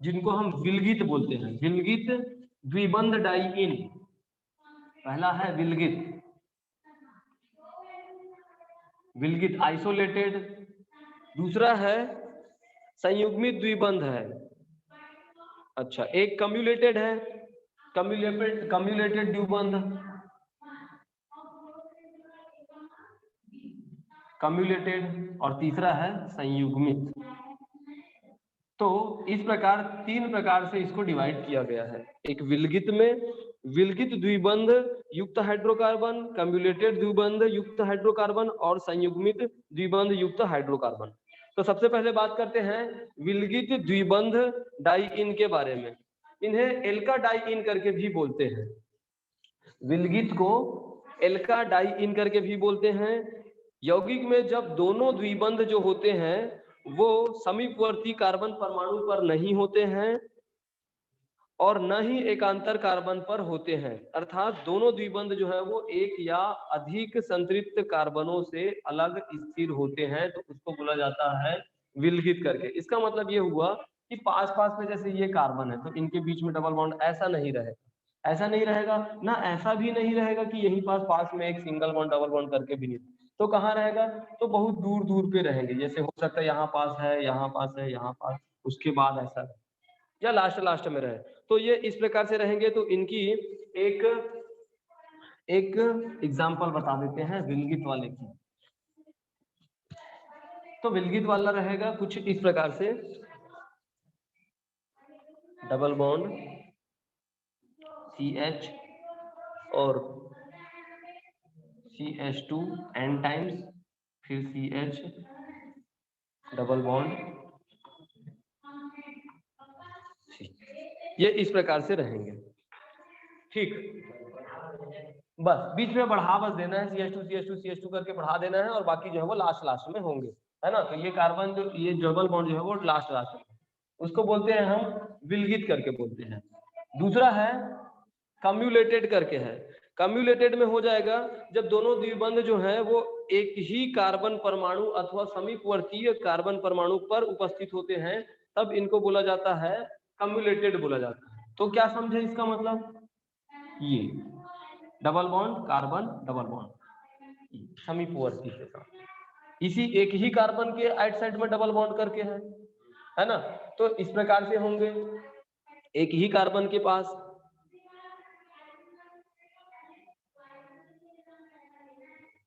जिनको हम विलगित बोलते हैं, विलगित द्विबंध डाई इन, पहला है विलगित, विलगित आइसोलेटेड। दूसरा है संयुग्मित द्विबंध है। अच्छा, एक कम्युलेटेड है, कम्युलेटेड द्विबंध, कम्युलेटेड, और तीसरा है संयुग्मित। तो इस प्रकार 3 प्रकार से इसको डिवाइड किया गया है। एक विलगित में विलगित द्विबंध युक्त हाइड्रोकार्बन, कम्युलेटेड द्विबंध युक्त हाइड्रोकार्बन और संयुग्मित द्विबंध युक्त हाइड्रोकार्बन। तो सबसे पहले बात करते हैं विलगित द्विबंध डाइइन के बारे में। इन्हें एल्का डाइइन करके भी बोलते हैं, विलगित को एल्का डाइइन करके भी बोलते हैं। यौगिक में जब दोनों द्विबंध जो होते हैं वो समीपवर्ती कार्बन परमाणु पर नहीं होते हैं और न ही एकांतर कार्बन पर होते हैं, अर्थात दोनों द्विबंध जो है वो एक या अधिक संतृप्त कार्बनों से अलग स्थिर होते हैं, तो उसको बोला जाता है विलगित करके। इसका मतलब ये हुआ कि पास पास में जैसे ये कार्बन है तो इनके बीच में डबल बॉन्ड ऐसा नहीं रहेगा, ऐसा नहीं रहेगा ना, ऐसा भी नहीं रहेगा कि यहीं पास पास में एक सिंगल बॉन्ड डबल बॉन्ड करके भी नहीं, तो कहाँ रहेगा, तो बहुत दूर दूर पे रहेंगे। जैसे हो सकता है यहाँ पास है, यहाँ पास है, यहाँ पास, उसके बाद ऐसा है, या लास्ट में रहे, तो ये इस प्रकार से रहेंगे। तो इनकी एक एग्जाम्पल बता देते हैं विलगित वाले की। तो विलगित वाला रहेगा कुछ इस प्रकार से, डबल बॉन्ड CH और CH2 n टाइम्स, फिर CH, डबल बॉन्ड, ये इस प्रकार से रहेंगे। ठीक, बस बीच में बढ़ा बस देना है, CH2 करके बढ़ा देना है, और बाकी जो है वो लास्ट में होंगे, है ना। तो ये कार्बन जो ये डबल बॉन्ड जो है वो लास्ट में, उसको बोलते हैं हम विलगित करके बोलते हैं। दूसरा है कम्युलेटेड करके है। कम्युलेटेड में हो जाएगा जब दोनों द्विबंध जो है वो एक ही कार्बन परमाणु अथवा समीपवर्तीय कार्बन परमाणु पर उपस्थित होते हैं, तब इनको बोला जाता है कम्युलेटेड बोला जाता है। तो क्या समझे इसका मतलब, ये double bond carbon double bond समीपवर्ती के साथ, इसी एक ही कार्बन के राइट साइड में डबल बॉन्ड करके है ना। तो इस प्रकार से होंगे, एक ही कार्बन के पास,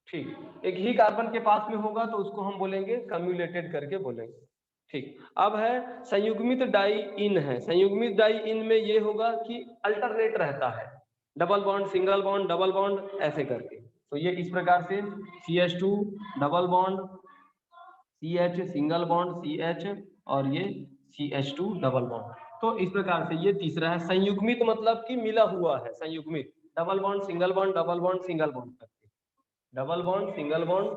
ठीक, एक ही कार्बन के पास में होगा तो उसको हम बोलेंगे कम्युलेटेड करके बोलेंगे। ठीक, अब है संयुग्मित डाइइन है। संयुग्मित डाइइन में ये होगा कि अल्टरनेट रहता है, double bond single bond double bond ऐसे करके। तो ये इस प्रकार से CH2 double bond CH single bond CH और ये CH2 डबल बॉन्ड। तो इस प्रकार से ये तीसरा है संयुग्मित, मतलब कि मिला हुआ है, संयुग्मित double bond single bond double bond single bond करके, double bond single bond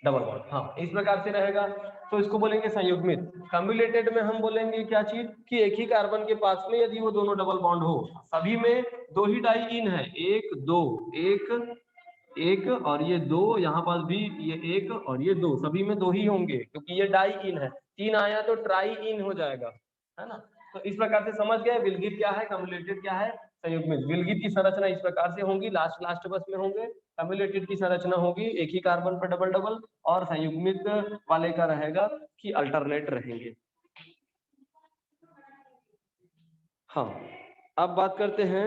double bond, हाँ इस प्रकार से रहेगा। तो इसको बोलेंगे संयुग्मित। कम्युलेटेड में हम बोलेंगे क्या चीज, कि एक ही कार्बन के पास में यदि वो दोनों डबल बॉन्ड हो, सभी में दो ही डाइइन है, एक दो, एक और ये दो, यहाँ पास भी ये एक और ये दो, सभी में दो ही होंगे क्योंकि ये डाइइन है। 3 आया तो ट्राइइन हो जाएगा, है ना। तो इस प्रकार से समझ गए विलगित क्या है, कम्युलेटेड क्या है, संयुग्मित। विलगित की संरचना इस प्रकार से होंगी, लास्ट बस में होंगे। कम्युलेटेड की संरचना होगी एक ही कार्बन पर डबल डबल, और संयुग्मित वाले का रहेगा कि अल्टरनेट रहेंगे। हाँ, अब बात करते हैं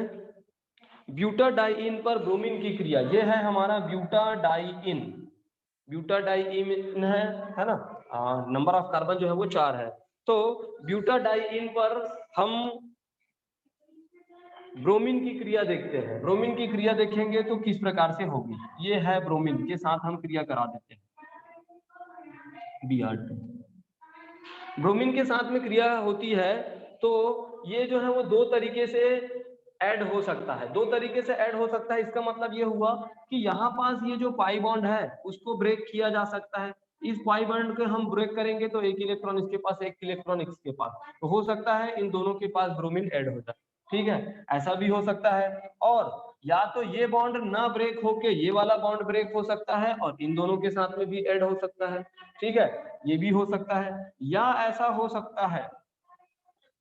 ब्यूटाडाइइन पर ब्रोमीन की क्रिया। ये है हमारा ब्यूटाडाइइन, ब्यूटाडाइइन है ना। नंबर ऑफ कार्बन जो है वो 4 है। तो ब्यूटाडाइइन पर हम ब्रोमीन की क्रिया देखते हैं। ब्रोमीन की क्रिया देखेंगे तो किस प्रकार से होगी, ये है ब्रोमीन के साथ हम क्रिया करा देते हैं, Br2। ब्रोमीन के साथ में क्रिया होती है तो ये जो है वो दो तरीके से ऐड हो सकता है, दो तरीके से ऐड हो सकता है। इसका मतलब ये हुआ कि यहाँ पास ये जो पाई बॉन्ड है उसको ब्रेक किया जा सकता है। इस पाई बॉन्ड को हम ब्रेक करेंगे तो एक इलेक्ट्रॉन इसके पास, एक इलेक्ट्रॉन इसके पास, तो हो सकता है इन दोनों के पास ब्रोमीन ऐड हो जाए। ठीक है, ऐसा भी हो सकता है। और या तो ये बॉन्ड ना ब्रेक होके ये वाला बॉन्ड ब्रेक हो सकता है और इन दोनों के साथ में भी ऐड हो सकता है। ठीक है, ये भी हो सकता है। या ऐसा हो सकता है,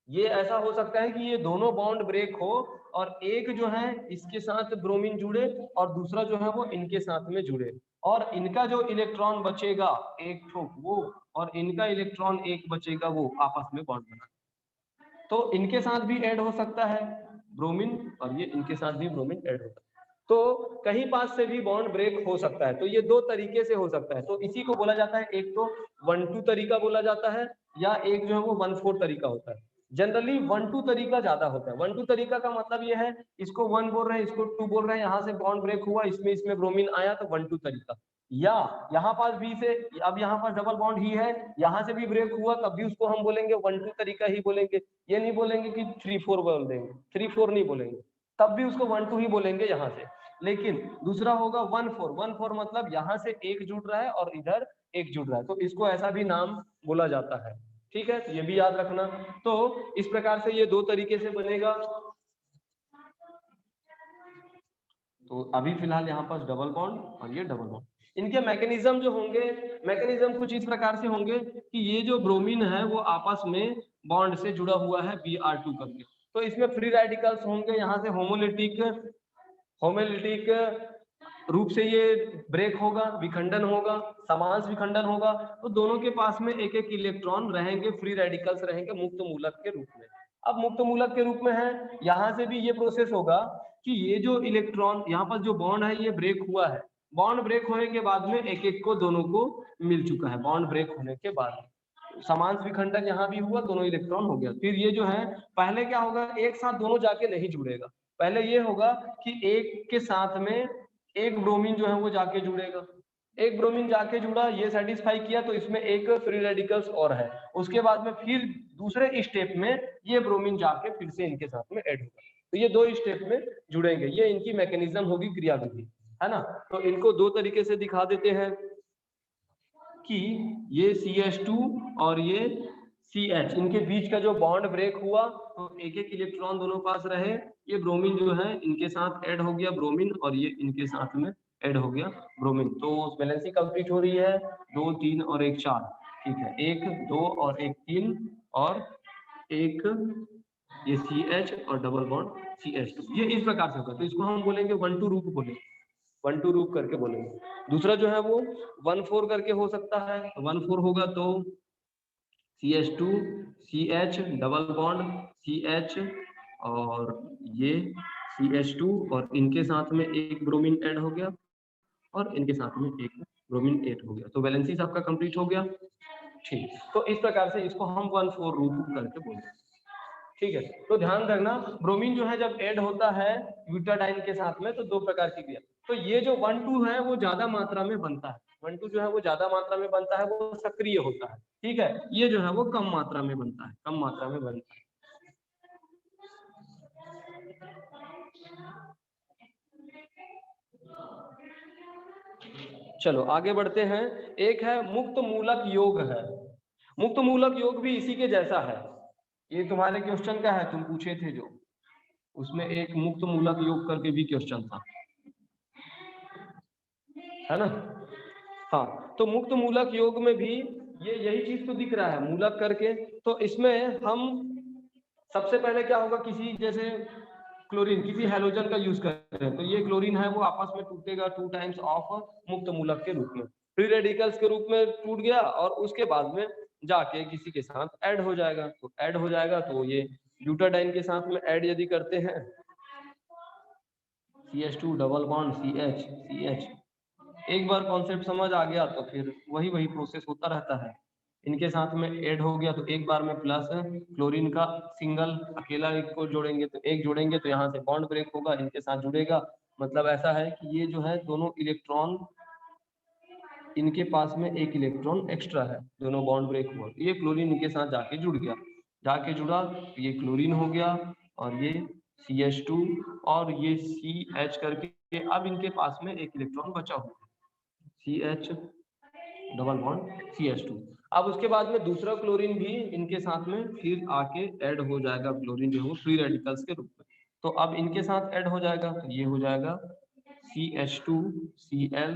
ये ऐसा हो सकता है कि ये दोनों बॉन्ड ब्रेक हो और एक जो है इसके साथ ब्रोमीन जुड़े और दूसरा जो है वो इनके साथ में जुड़े, और इनका जो इलेक्ट्रॉन बचेगा एक ठोक वो, और इनका इलेक्ट्रॉन एक बचेगा वो, आपस में बॉन्ड बना, तो इनके साथ भी ऐड हो सकता है ब्रोमीन, और ये इनके साथ भी ब्रोमीन ऐड हो सकता है। तो कहीं पास से भी बॉन्ड ब्रेक हो सकता है। तो ये दो तरीके से हो सकता है। तो इसी को बोला जाता है, एक तो 1-2 तरीका बोला जाता है, या एक जो है वो 1-4 तरीका होता है। जनरली 1-2 तरीका ज्यादा होता है। 1-2 तरीका का मतलब ये है, इसको 1 बोल रहे हैं, इसको 2 बोल रहे हैं, यहाँ से बॉन्ड ब्रेक हुआ, इसमें ब्रोमीन आया, तो 1-2 तरीका। या यहाँ पास भी से, अब यहाँ पास डबल बॉन्ड ही है, यहाँ से भी ब्रेक हुआ, तब भी उसको हम बोलेंगे 1-2 तरीका ही बोलेंगे। ये नहीं बोलेंगे कि 3-4 बोल देंगे, 3-4 नहीं बोलेंगे, तब भी उसको 1-2 ही बोलेंगे यहाँ से। लेकिन दूसरा होगा 1-4। 1-4 मतलब यहाँ से एक जुड़ रहा है और इधर एक जुड़ रहा है, तो इसको ऐसा भी नाम बोला जाता है। ठीक है, तो ये भी याद रखना। तो इस प्रकार से ये दो तरीके से बनेगा। तो अभी फिलहाल यहाँ पास डबल बॉन्ड और ये डबल बॉन्ड। इनके मैकेनिज्म जो होंगे, मैकेनिज्म कुछ इस प्रकार से होंगे कि ये जो ब्रोमीन है वो आपस में बॉन्ड से जुड़ा हुआ है Br2 करके, तो इसमें फ्री रेडिकल्स होंगे, यहाँ से होमोलिटिक रूप से ये ब्रेक होगा, विखंडन होगा, समांश विखंडन होगा, तो दोनों के पास में एक एक इलेक्ट्रॉन रहेंगे, फ्री रेडिकल्स रहेंगे मुक्त मूलक के रूप में। अब मुक्त मूलक के रूप में है, यहाँ से भी ये प्रोसेस होगा कि ये जो इलेक्ट्रॉन यहाँ पर जो बॉन्ड है ये ब्रेक हुआ है, बॉन्ड ब्रेक होने के बाद में एक एक को दोनों को मिल चुका है, बॉन्ड ब्रेक होने के बाद समांश विखंडन यहाँ भी हुआ, दोनों इलेक्ट्रॉन हो गया। फिर ये जो है पहले क्या होगा, एक साथ दोनों जाके नहीं जुड़ेगा, पहले ये होगा कि एक के साथ में एक ब्रोमीन जो है वो जाके जुड़ेगा, एक ब्रोमीन जाके जुड़ा, ये सेटिस्फाई किया, तो इसमें एक फ्री रेडिकल्स और है, उसके बाद में फिर दूसरे स्टेप में ये ब्रोमीन जाके फिर से इनके साथ में ऐड होगा, तो ये दो स्टेप में जुड़ेंगे। ये इनकी मैकेनिज्म होगी, क्रियाविधि है ना। तो इनको दो तरीके से दिखा देते हैं कि ये CH2 और ये CH, इनके बीच का जो बॉन्ड ब्रेक हुआ तो एक एक इलेक्ट्रॉन दोनों पास रहे, ये ब्रोमीन जो है इनके साथ ऐड हो गया ब्रोमीन, और ये इनके साथ में ऐड हो गया ब्रोमीन, तो वैलेंसी कंप्लीट हो रही है 2, 3 और 1, 4। ठीक है, 1, 2 और 1, 3 और एक ये CH और डबल बॉन्ड CH2, ये इस प्रकार से होगा। तो इसको हम बोलेंगे 1-2 रूप बोलेंगे, 1-2 रूप करके बोलेंगे। दूसरा जो है वो 1-4 करके हो सकता है, 1-4 होगा तो CH2 CH double bond CH और ये CH2 और इनके साथ में एक ब्रोमीन ऐड हो गया और इनके साथ में एक ब्रोमीन ऐड हो गया, तो वैलेंसी आपका कंप्लीट हो गया। ठीक, तो इस प्रकार से इसको हम 1-4 रूप करके बोलते हैं। ठीक है, तो ध्यान रखना, ब्रोमीन जो है जब ऐड होता है ब्यूटाडाइन के साथ में तो दो प्रकार की क्रिया, तो ये जो 1-2 है वो ज्यादा मात्रा में बनता है, 1-2 जो है वो ज्यादा मात्रा में बनता है, वो सक्रिय होता है। ठीक है, ये जो है वो कम मात्रा में बनता है, कम मात्रा में बनता है। चलो आगे बढ़ते हैं। एक है मुक्त मूलक योग है, मुक्त मूलक योग भी इसी के जैसा है, ये तुम्हारे क्वेश्चन का है, तुम पूछे थे जो, उसमें एक मुक्त मूलक योग करके भी क्वेश्चन था, है ना। हाँ, तो मुक्त मूलक योग में भी ये यही चीज तो दिख रहा है मूलक करके, तो इसमें हम सबसे पहले क्या होगा, किसी जैसे क्लोरीन, किसी हैलोजन का यूज करते हैं, तो ये क्लोरीन है वो आपस में टूटेगा 2 टाइम्स ऑफ मुक्त मूलक के रूप में, फ्री रेडिकल्स के रूप में टूट गया, और उसके बाद में जाके किसी के साथ ऐड हो जाएगा, तो ऐड हो जाएगा तो ये ब्यूटाडाइन के साथ में ऐड यदि करते हैं, CH2 डबल बॉन्ड CH, एक बार कॉन्सेप्ट समझ आ गया तो फिर वही प्रोसेस होता रहता है। इनके साथ में ऐड हो गया तो एक बार में प्लस क्लोरीन का सिंगल अकेला एक को जोड़ेंगे, तो एक जोड़ेंगे तो यहाँ से बॉन्ड ब्रेक होगा, इनके साथ जुड़ेगा, मतलब ऐसा है कि ये जो है दोनों इलेक्ट्रॉन, इनके पास में एक इलेक्ट्रॉन एक्स्ट्रा है, दोनों बॉन्ड ब्रेक हुआ, ये क्लोरीन इनके साथ जाके जुड़ गया, जाके जुड़ा तो ये क्लोरीन हो गया, और ये CH2 और ये CH करके, अब इनके पास में एक इलेक्ट्रॉन बचा हुआ, CH डबल बॉन्ड CH2। अब उसके बाद में दूसरा क्लोरीन भी इनके साथ में फिर आके ऐड हो जाएगा, क्लोरीन जो है फ्री रेडिकल्स के रूप में, तो अब इनके साथ ऐड हो जाएगा, तो ये हो जाएगा CH2 Cl,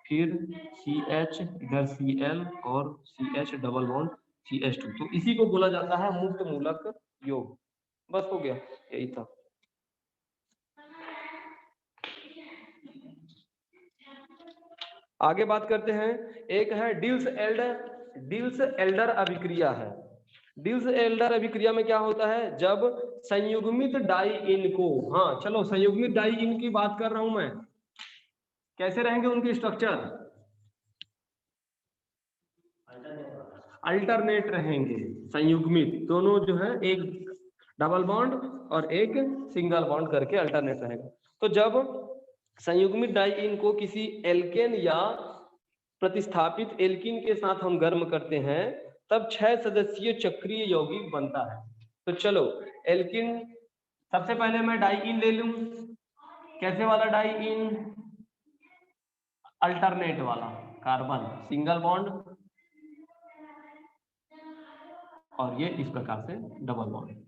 फिर CH, इधर Cl और CH डबल बॉन्ड CH2, तो इसी को बोला जाता है मुक्त मूलक योग। बस हो गया, यही था। आगे बात करते हैं, एक है डिल्स एल्डर अभिक्रिया है। डिल्स एल्डर अभिक्रिया में क्या होता है, जब संयुग्मित डाइइन को, हाँ चलो संयुग्मित डाइइन की बात कर रहा हूं मैं, कैसे रहेंगे उनके स्ट्रक्चर, अल्टरनेट रहेंगे, संयुग्मित दोनों जो है एक डबल बॉन्ड और एक सिंगल बॉन्ड करके अल्टरनेट रहेगा। तो जब संयुग्मित डाइइन को किसी एल्केन या प्रतिस्थापित एल्कीन के साथ हम गर्म करते हैं तब 6 सदस्यीय चक्रीय यौगिक बनता है। तो चलो एल्कीन, सबसे पहले मैं डाइइन ले लूं, कैसे वाला डाइइन, अल्टरनेट वाला, कार्बन सिंगल बॉन्ड और ये इस प्रकार से डबल बॉन्ड,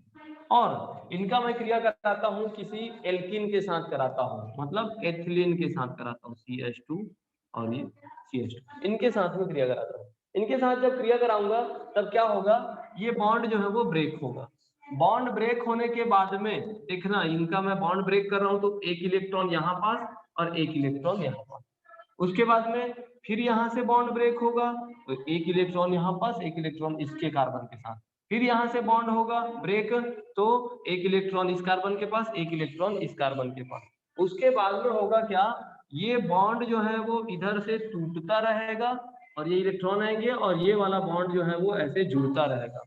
और इनका मैं क्रिया कराता हूं किसी एल्कीन के साथ कराता हूं, मतलब एथिलीन के साथ कराता हूं, CH2 और ये CH2, इनके साथ में क्रिया कराता हूं। इनके साथ जब क्रिया कराऊंगा तब क्या होगा, ये बॉन्ड जो है वो ब्रेक होगा। बॉन्ड ब्रेक होने के बाद में देखना, इनका मैं बॉन्ड ब्रेक कर रहा हूं तो एक इलेक्ट्रॉन यहाँ पास और एक इलेक्ट्रॉन यहाँ पास, उसके बाद में फिर यहाँ से बॉन्ड ब्रेक होगा तो एक इलेक्ट्रॉन यहाँ पास, एक इलेक्ट्रॉन इसके कार्बन के साथ, फिर यहाँ से बॉन्ड होगा ब्रेक तो एक इलेक्ट्रॉन इस कार्बन के पास, एक इलेक्ट्रॉन इस कार्बन के पास। उसके बाद में होगा क्या, ये बॉन्ड जो है वो इधर से टूटता रहेगा और ये इलेक्ट्रॉन आएंगे और ये वाला बॉन्ड जो है वो ऐसे जुड़ता रहेगा।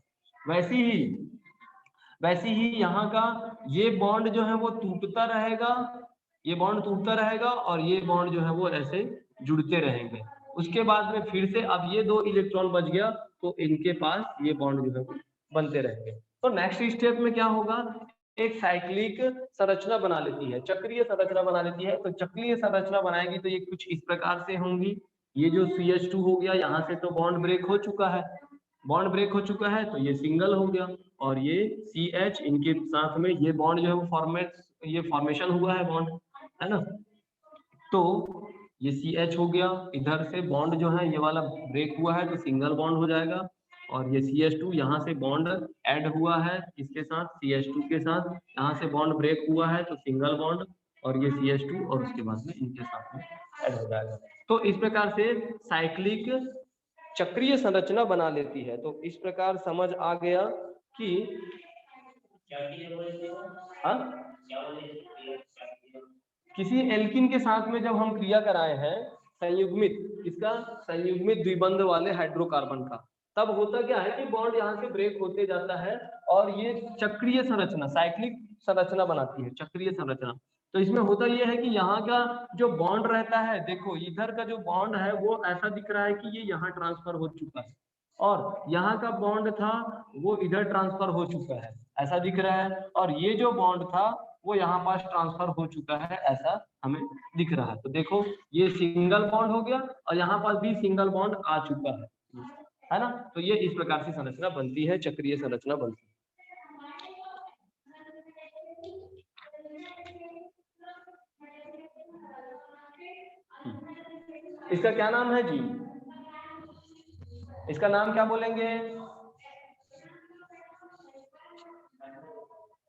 वैसे ही यहाँ का ये बॉन्ड जो है वो टूटता रहेगा, ये बॉन्ड टूटता रहेगा और ये बॉन्ड जो है वो ऐसे जुड़ते रहेंगे। उसके बाद में फिर से अब ये 2 इलेक्ट्रॉन बच गया तो इनके पास ये बॉन्ड जो है वो बनते रहेंगे। तो नेक्स्ट स्टेप में क्या होगा, एक साइक्लिक संरचना बना लेती है, चक्रीय संरचना बना लेती है। तो चक्रीय संरचना बनाएगी तो ये कुछ इस प्रकार से होंगी, ये जो CH2 हो गया, यहाँ से तो बॉन्ड ब्रेक हो चुका है, बॉन्ड ब्रेक हो चुका है तो ये सिंगल हो गया, और ये CH, इनके साथ में ये बॉन्ड जो है वो ये फॉर्मेशन हुआ है बॉन्ड, है ना। तो ये CH हो गया, इधर से बॉन्ड जो है ये वाला ब्रेक हुआ है तो सिंगल बॉन्ड हो जाएगा, और ये CH2 यहाँ से बॉन्ड ऐड हुआ है इसके साथ, CH2 के साथ, यहाँ से बॉन्ड ब्रेक हुआ है तो सिंगल बॉन्ड, और ये CH2 और उसके बाद में इनके साथ में ऐड हो जाएगा। तो इस प्रकार से साइक्लिक चक्रीय संरचना बना लेती है। तो इस प्रकार समझ आ गया कि किसी एल्कीन के साथ में जब हम क्रिया कराए हैं संयुग्मित, इसका संयुग्मित द्विबंध वाले हाइड्रोकार्बन का, तब होता क्या है कि बॉन्ड यहाँ से ब्रेक होते जाता है और ये चक्रीय संरचना, साइक्लिक संरचना बनाती है, चक्रीय संरचना। तो इसमें होता यह है कि यहाँ का जो बॉन्ड रहता है, देखो इधर का जो बॉन्ड है वो ऐसा दिख रहा है कि ये यहाँ ट्रांसफर हो चुका है, और यहाँ का बॉन्ड था वो इधर ट्रांसफर हो चुका है, ऐसा दिख रहा है, और ये जो बॉन्ड था वो यहाँ पास ट्रांसफर हो चुका है, ऐसा हमें दिख रहा है। तो देखो ये सिंगल बॉन्ड हो गया और यहाँ पास भी सिंगल बॉन्ड आ चुका है ना। तो ये इस प्रकार से संरचना बनती है, चक्रीय संरचना बनती है। इसका क्या नाम है जी, इसका नाम क्या बोलेंगे,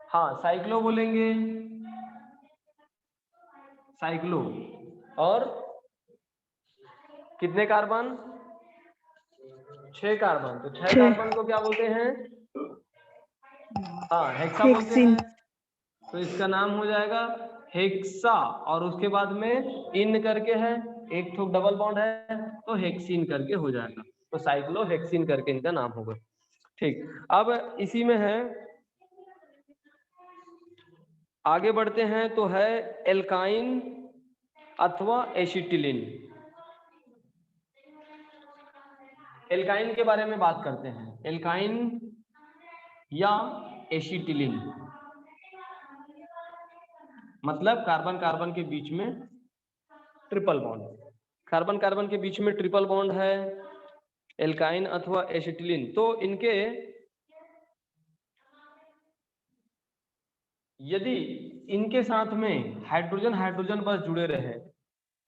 हाँ साइक्लो बोलेंगे, साइक्लो। और कितने कार्बन, 6 कार्बन, तो 6 कार्बन को क्या बोलते हैं, हाँ हेक्सा बोलते हैं। तो इसका नाम हो जाएगा हेक्सा, और उसके बाद में इन करके है, एक तो डबल बॉन्ड है तो हेक्सीन करके हो जाएगा, तो साइक्लो हेक्सीन करके इनका नाम होगा। ठीक, अब इसी में है, आगे बढ़ते हैं तो है एल्काइन अथवा एसिटिलीन। एल्काइन के बारे में बात करते हैं, एल्काइन या एसिटिलीन मतलब कार्बन कार्बन के बीच में ट्रिपल बॉन्ड, कार्बन कार्बन के बीच में ट्रिपल बॉन्ड है, एल्काइन अथवा एसिटिलीन। तो इनके यदि इनके साथ में हाइड्रोजन हाइड्रोजन बस जुड़े रहे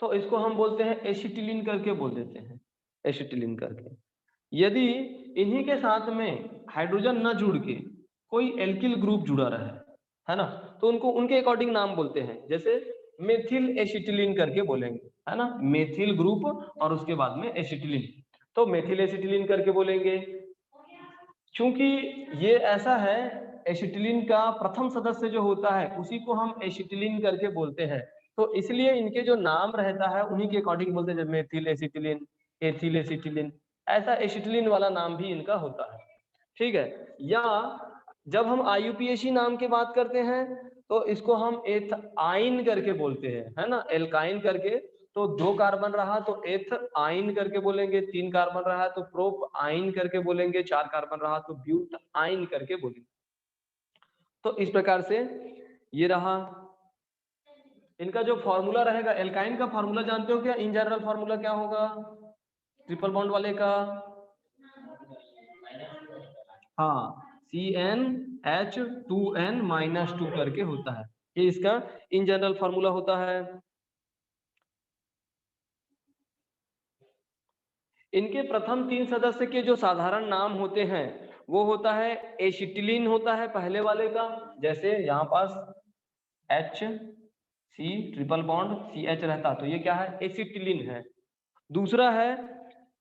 तो इसको हम बोलते हैं एसिटिलीन करके बोल देते हैं, एसिटिलीन करके। यदि इन्हीं के साथ में हाइड्रोजन न जुड़ के कोई एल्किल ग्रुप जुड़ा रहे, है ना, तो उनको उनके अकॉर्डिंग नाम बोलते हैं, जैसे मेथिल एसिटिलीन करके बोलेंगे, है ना, मेथिल ग्रुप और उसके बाद में एसिटिलीन, तो मेथिल एसिटिलीन करके बोलेंगे। क्योंकि ये ऐसा है, एसिटिलीन का प्रथम सदस्य जो होता है उसी को हम एसिटिलीन करके बोलते हैं, तो इसलिए इनके जो नाम रहता है उन्हीं के अकॉर्डिंग बोलते हैं, मेथिल एसिटिलीन, एथिल एसिटिलीन, ऐसा एसिटिलीन वाला नाम भी इनका होता है। ठीक है, या जब हम IUPAC नाम की बात करते हैं तो इसको हम एथाइन करके बोलते हैं, है ना, एल्काइन करके, तो 2 कार्बन रहा तो एथाइन करके बोलेंगे, 3 कार्बन रहा तो प्रोपाइन करके बोलेंगे, 4 कार्बन रहा तो ब्यूटाइन करके बोलेंगे। तो इस प्रकार से ये रहा इनका जो फॉर्मूला रहेगा। एल्काइन का फॉर्मूला जानते हो क्या? इन जनरल फॉर्मूला क्या होगा ट्रिपल बॉन्ड वाले का? हाँ, CnH2n-2 करके होता है, ये इसका इन जनरल फॉर्मूला होता है। इनके प्रथम 3 सदस्य के जो साधारण नाम होते हैं वो होता है एसिटिलीन होता है पहले वाले का, जैसे यहाँ पास HC ट्रिपल बॉन्ड CH रहता तो ये क्या है, एसिटिलीन है। दूसरा है,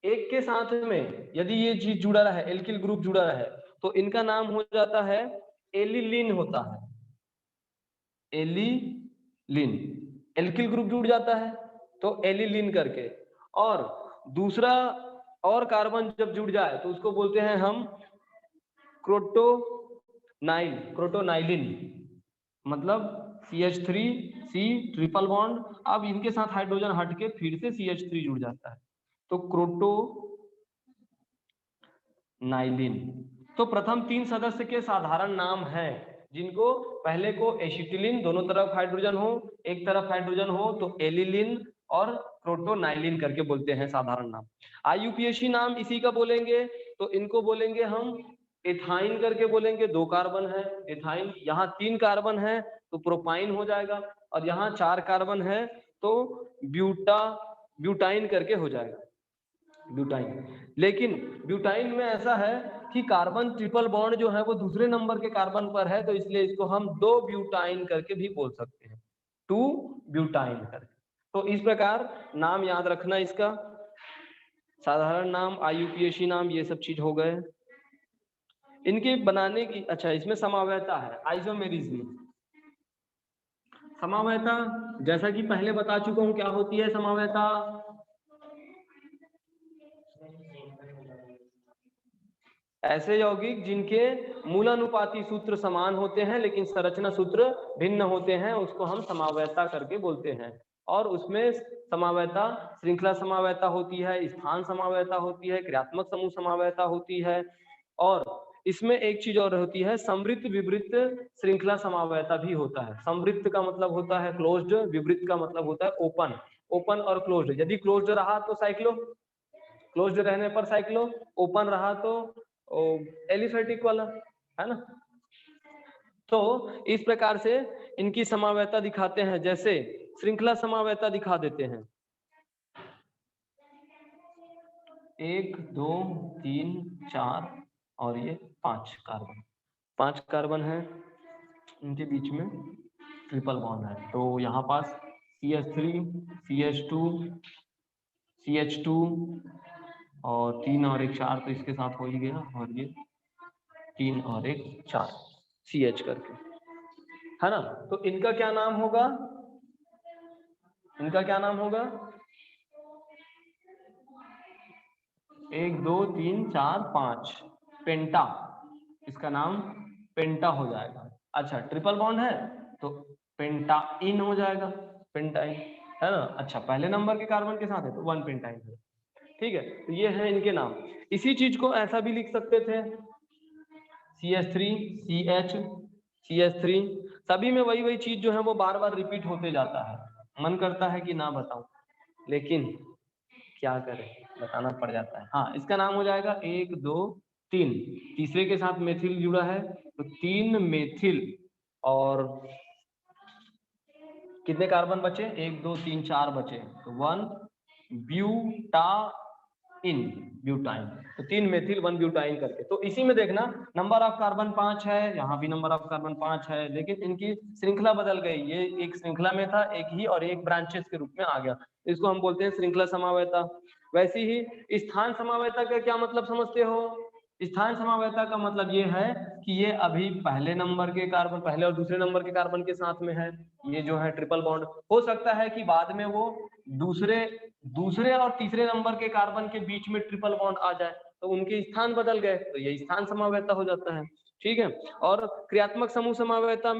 एक के साथ में यदि ये चीज जुड़ा रहा है, एल्किल ग्रुप जुड़ा रहा है, तो इनका नाम हो जाता है एलिलीन होता है, एलिलीन, एल्किल ग्रुप जुड़ जाता है तो एलिलीन करके। और दूसरा और कार्बन जब जुड़ जाए तो उसको बोलते हैं हम क्रोटोनाइलिन, मतलब CH3C ट्रिपल बॉन्ड, अब इनके साथ हाइड्रोजन हट के फिर से CH3 जुड़ जाता है तो क्रोटोनाइलिन। तो प्रथम 3 सदस्य के साधारण नाम हैं, जिनको पहले को एसिटिलीन, दोनों तरफ हाइड्रोजन हो, एक तरफ हाइड्रोजन हो तो एलिलीन और क्रोटोनाइलिन करके बोलते हैं साधारण नाम। IUPAC नाम इसी का बोलेंगे तो इनको बोलेंगे हम एथाइन करके बोलेंगे, 2 कार्बन है एथाइन, यहाँ 3 कार्बन है तो प्रोपाइन हो जाएगा, और यहाँ 4 कार्बन है तो ब्यूटाइन करके हो जाएगा, ब्यूटाइन। लेकिन ब्यूटाइन में ऐसा है कि कार्बन ट्रिपल बॉन्ड जो है वो दूसरे नंबर के कार्बन पर है, तो इसलिए इसको हम 2 ब्यूटाइन करके भी बोल सकते हैं, 2 ब्यूटाइन करके। तो इस प्रकार नाम याद रखना, इसका साधारण नाम, IUPAC नाम, ये सब चीज हो गए इनके बनाने की। अच्छा, इसमें समावयता है, आइसोमेरिज्म। समावयता जैसा कि पहले बता चुका हूं क्या होती है समावयता, ऐसे यौगिक जिनके मूलानुपाती सूत्र समान होते हैं लेकिन संरचना सूत्र भिन्न होते हैं उसको हम समावयता करके बोलते हैं। और उसमें समावयता श्रृंखला समावयता होती है, स्थान समावयता होती है, क्रियात्मक समूह समावयता होती है, और इसमें एक चीज और होती है, समवृत्त विवृत्त श्रृंखला समावयता भी होता है। समवृत्त का मतलब होता है क्लोज्ड, विवृत्त का मतलब होता है ओपन। ओपन और क्लोज्ड, यदि क्लोज्ड रहा तो साइक्लो, क्लोज्ड रहने पर साइक्लो, ओपन रहा तो एलिफेटिक वाला, है ना। तो इस प्रकार से इनकी समावयता दिखाते हैं, जैसे श्रृंखला समावयता दिखा देते हैं, 1 2 3 4 और ये 5 कार्बन, 5 कार्बन है, इनके बीच में ट्रिपल बॉन्ड है, तो यहाँ पास CH3 CH2 CH2 और 3 और 1 4, तो इसके साथ हो ही गया, और ये 3 और 1 4 CH करके, है ना। तो इनका क्या नाम होगा, इनका क्या नाम होगा, 1 2 3 4 5 पेंटा, इसका नाम पेंटा हो जाएगा। अच्छा, ट्रिपल बॉन्ड है तो पेंटाइन हो जाएगा, पेंटाइन, है ना। अच्छा, पहले नंबर के कार्बन के साथ है तो 1 पेंटाइन है, ठीक है। तो ये है इनके नाम। इसी चीज को ऐसा भी लिख सकते थे, CH3 CH CH3, सभी में वही चीज जो है वो बार बार रिपीट होते जाता है, मन करता है कि ना बताऊं लेकिन क्या करें, बताना पड़ जाता है। हाँ, इसका नाम हो जाएगा 1 2 3, तीसरे के साथ मेथिल जुड़ा है तो 3 मेथिल, और कितने कार्बन बचे, 1 2 3 4 बचे, तो 1 ब्यूटाइन इन ब्यूटाइन, तो 3 मेथिल 1 ब्यूटाइन करके। तो इसी में देखना नंबर ऑफ कार्बन 5 है, यहाँ भी नंबर ऑफ कार्बन 5 है, लेकिन इनकी श्रृंखला बदल गई। ये एक श्रृंखला में था एक ही और एक ब्रांचेस के रूप में आ गया, इसको हम बोलते हैं श्रृंखला समावयता। वैसे ही स्थान समावयता का क्या मतलब समझते हो? स्थान समावयता का मतलब ये है कि ये अभी पहले नंबर के कार्बन, पहले और दूसरे नंबर के कार्बन के साथ में है, ये जो है ट्रिपल बॉन्ड। हो सकता है कि बाद में वो दूसरे और तीसरे नंबर के कार्बन के बीच में ट्रिपल बॉन्ड आ जाए, तो उनके स्थान बदल गए, तो ये स्थान समावयता हो जाता है। ठीक है। और क्रियात्मक समूह समावयता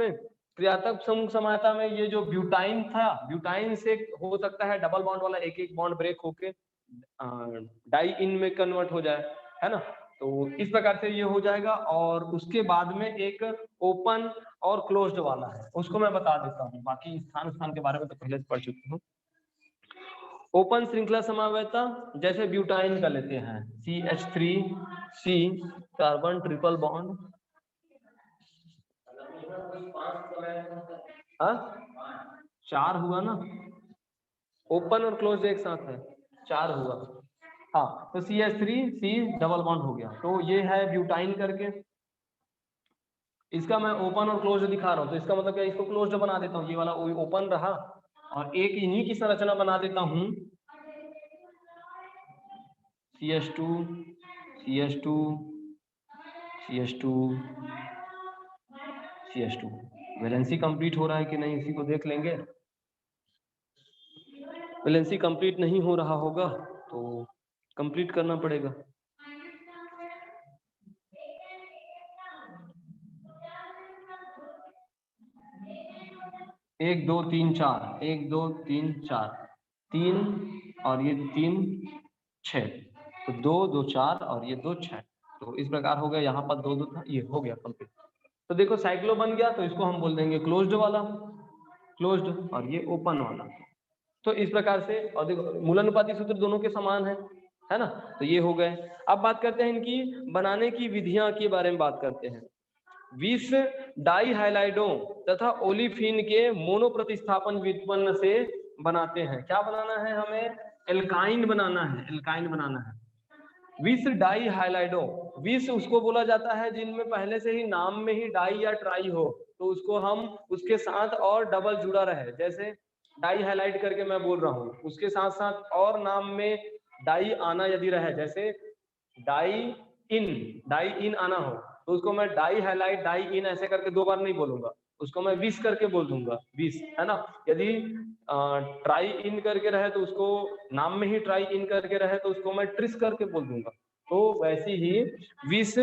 में ये जो ब्यूटाइन था, ब्यूटाइन से हो सकता है डबल बॉन्ड वाला एक एक बॉन्ड ब्रेक होके डाई इन में कन्वर्ट हो जाए, है ना। तो इस प्रकार से ये हो जाएगा। और उसके बाद में एक ओपन और क्लोज्ड वाला है, उसको मैं बता देता हूँ, बाकी स्थान के बारे में तो पहले से पढ़ चुकी हूँ। ओपन श्रृंखला समावयता जैसे ब्यूटाइन का लेते हैं, CH3C कार्बन ट्रिपल बॉन्ड, हाँ 4 हुआ ना, ओपन और क्लोज एक साथ है, 4 हुआ। हाँ, तो CH3C डबल बॉन्ड हो गया, तो ये है ब्यूटाइन करके। इसका मैं ओपन और क्लोज दिखा रहा हूँ, तो इसका मतलब क्या, इसको क्लोज बना देता हूँ, ये वाला ओपन रहा और एक इन्हीं की संरचना बना देता हूँ, CH2 CH2 CH2 CH2। Valency complete हो रहा है कि नहीं इसी को देख लेंगे। वैलेंसी कंप्लीट नहीं हो रहा होगा तो कंप्लीट करना पड़ेगा। एक दो तीन चार, 1 2 3 4, 3 और ये 3 6, तो 2 2 4 और ये 2 6, तो इस प्रकार हो गया। यहाँ पर 2 2 था, ये हो गया कंप्लीट। तो देखो साइक्लो बन गया, तो इसको हम बोल देंगे क्लोज्ड वाला, क्लोज्ड, और ये ओपन वाला। तो इस प्रकार से, और देखो मूलानुपाती सूत्र दोनों के समान है ना, तो ये हो गए। अब बात करते हैं इनकी बनाने की विधियां के बारे में बात करते हैं। 20 डाई हाइलाइडों तथा ओलिफिन के मोनो प्रतिस्थापन व्युत्पन्न से बनाते हैं। क्या बनाना है हमें? एल्काइन बनाना है, एल्काइन बनाना है। 20 डाई हाइलाइडो, 20 उसको बोला जाता है जिनमें पहले से ही नाम में ही डाई या ट्राई हो, तो उसको हम उसके साथ और डबल जुड़ा रहे, जैसे डाई हाइलाइट करके मैं बोल रहा हूँ, उसके साथ साथ और नाम में डाई आना यदि रहे, जैसे डाई इन आना हो, तो उसको मैं डाई हाइलाइट डाई इन ऐसे करके 2 बार नहीं बोलूंगा, उसको मैं 20 करके बोल दूंगा, 20, है ना। यदि ट्राई इन करके रहे तो उसको नाम में ही ट्राई इन करके रहे तो उसको मैं ट्रिस करके बोल दूंगा। तो वैसे ही 20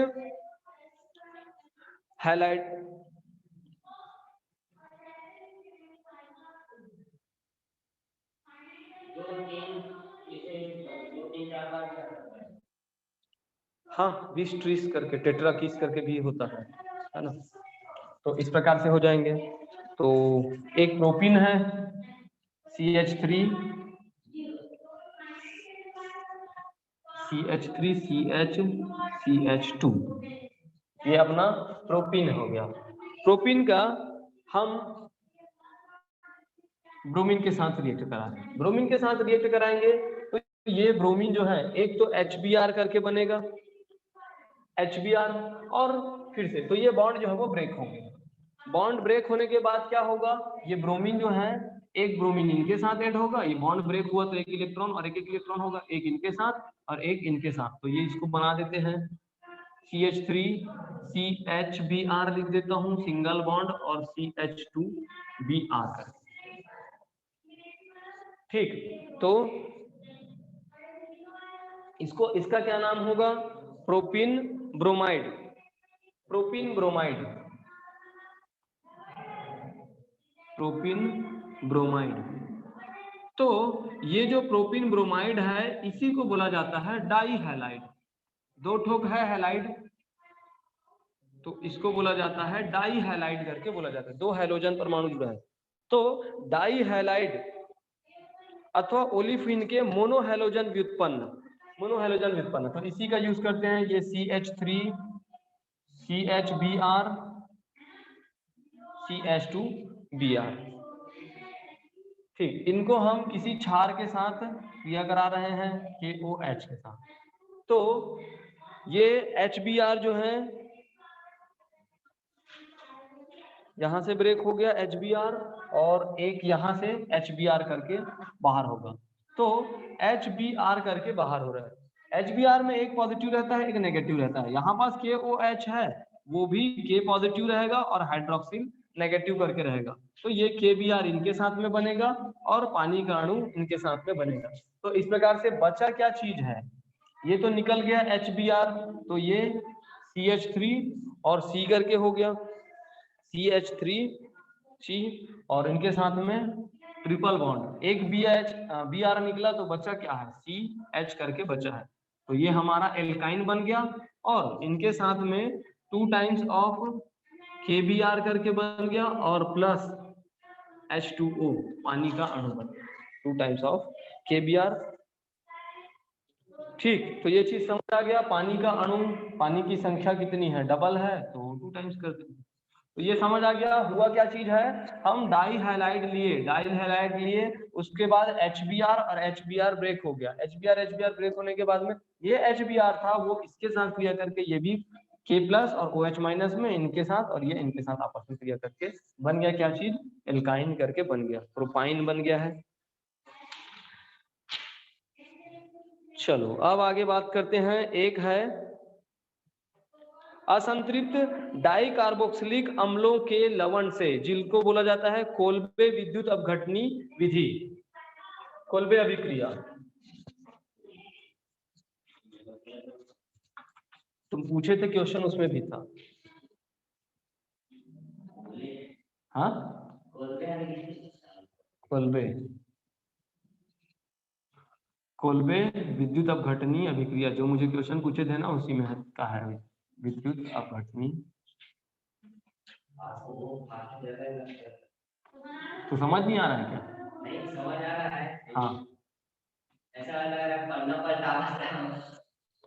हाइलाइट हाँ 20 ट्रिस करके, टेट्रा किस करके भी होता है ना। तो इस प्रकार से हो जाएंगे। तो एक प्रोपीन है CH3 CH2, ये अपना प्रोपीन हो गया। प्रोपीन का हम ब्रोमीन के साथ रिएक्ट कराएंगे, ब्रोमीन के साथ रिएक्ट कराएंगे तो ये ब्रोमीन जो है एक तो HBr करके बनेगा, HBr, और फिर से तो ये बॉन्ड जो है वो ब्रेक होंगे। बॉन्ड ब्रेक होने के बाद क्या होगा, ये ब्रोमीन जो है एक ब्रोमीन इनके साथ ऐड होगा, ये बॉन्ड ब्रेक हुआ तो एक इलेक्ट्रॉन और एक इलेक्ट्रॉन होगा, एक इनके साथ और एक इनके साथ, तो ये इसको बना देते हैं CH3 CHBr लिख देता हूँ सिंगल बॉन्ड और CH2Br कर। ठीक, तो इसका क्या नाम होगा? Propene bromide, propene bromide, propene bromide. तो ये जो प्रोपीन ब्रोमाइड है इसी को बोला जाता है डाई हैलाइड। 2 ठोक है हैलाइड, तो इसको बोला जाता है डाई हैलाइड करके बोला जाता है, 2 हैलोजन परमाणु जुड़ा है। तो डाई हैलाइड अथवा ओलिफिन के मोनोहैलोजन व्युत्पन्न, तो इसी का यूज करते हैं। ये CH3 CHBr CH2Br, ठीक, इनको हम किसी क्षार के साथ क्रिया करा रहे हैं KOH के साथ। तो ये HBr जो है यहां से ब्रेक हो गया HBr, और एक यहां से HBr करके बाहर होगा। तो HBr करके बाहर हो रहा है। HBr में एक पॉजिटिव रहता है, एक नेगेटिव रहता है। यहाँ पास KOH है, वो भी K पॉजिटिव रहेगा और हाइड्रोक्सिल नेगेटिव करके रहेगा। तो ये KBr इनके साथ में बनेगा और पानी का अणु इनके साथ में बनेगा। तो इस प्रकार से बचा क्या चीज है, ये तो निकल गया HBr, तो ये CH3 और C करके हो गया CH3C, और इनके साथ में ट्रिपल बॉन्ड, एक Br निकला तो बचा क्या है, CH करके बचा है। तो ये हमारा एल्काइन बन गया, और इनके साथ में 2 टाइम्स ऑफ KBr करके बन गया और प्लस H2O पानी का अणु बन गया, 2 टाइम्स ऑफ KBr। ठीक, तो ये चीज समझ आ गया। पानी का अणु, पानी की संख्या कितनी है, डबल है, तो 2 टाइम्स कर देंगे। तो ये समझ आ गया। हुआ क्या चीज है, हम डाई हैलाइड लिए, उसके बाद HBr और HBr ब्रेक हो गया। HBr ब्रेक होने के बाद में ये HBr था, वो इसके साथ क्रिया करके ये भी K प्लस और OH माइनस में इनके साथ, और ये इनके साथ आपस में क्रिया करके बन गया क्या चीज, एल्काइन करके बन गया, प्रोपाइन बन गया है। चलो अब आगे बात करते हैं। एक है असंतृप्त डाई कार्बोक्सिलिक अम्लों के लवण से, जिनको बोला जाता है कोल्बे विद्युत अपघटनी विधि, कोल्बे अभिक्रिया। तुम पूछे थे क्वेश्चन, उसमें भी था। हाँ, कोल्बे विद्युत अपघटनी अभिक्रिया, जो मुझे क्वेश्चन पूछे थे ना, उसी में का है विद्युत अपघटनी। तो समझ नहीं आ रहा है क्या? नहीं समझ आ रहा है। हाँ, ऐसा लग रहा है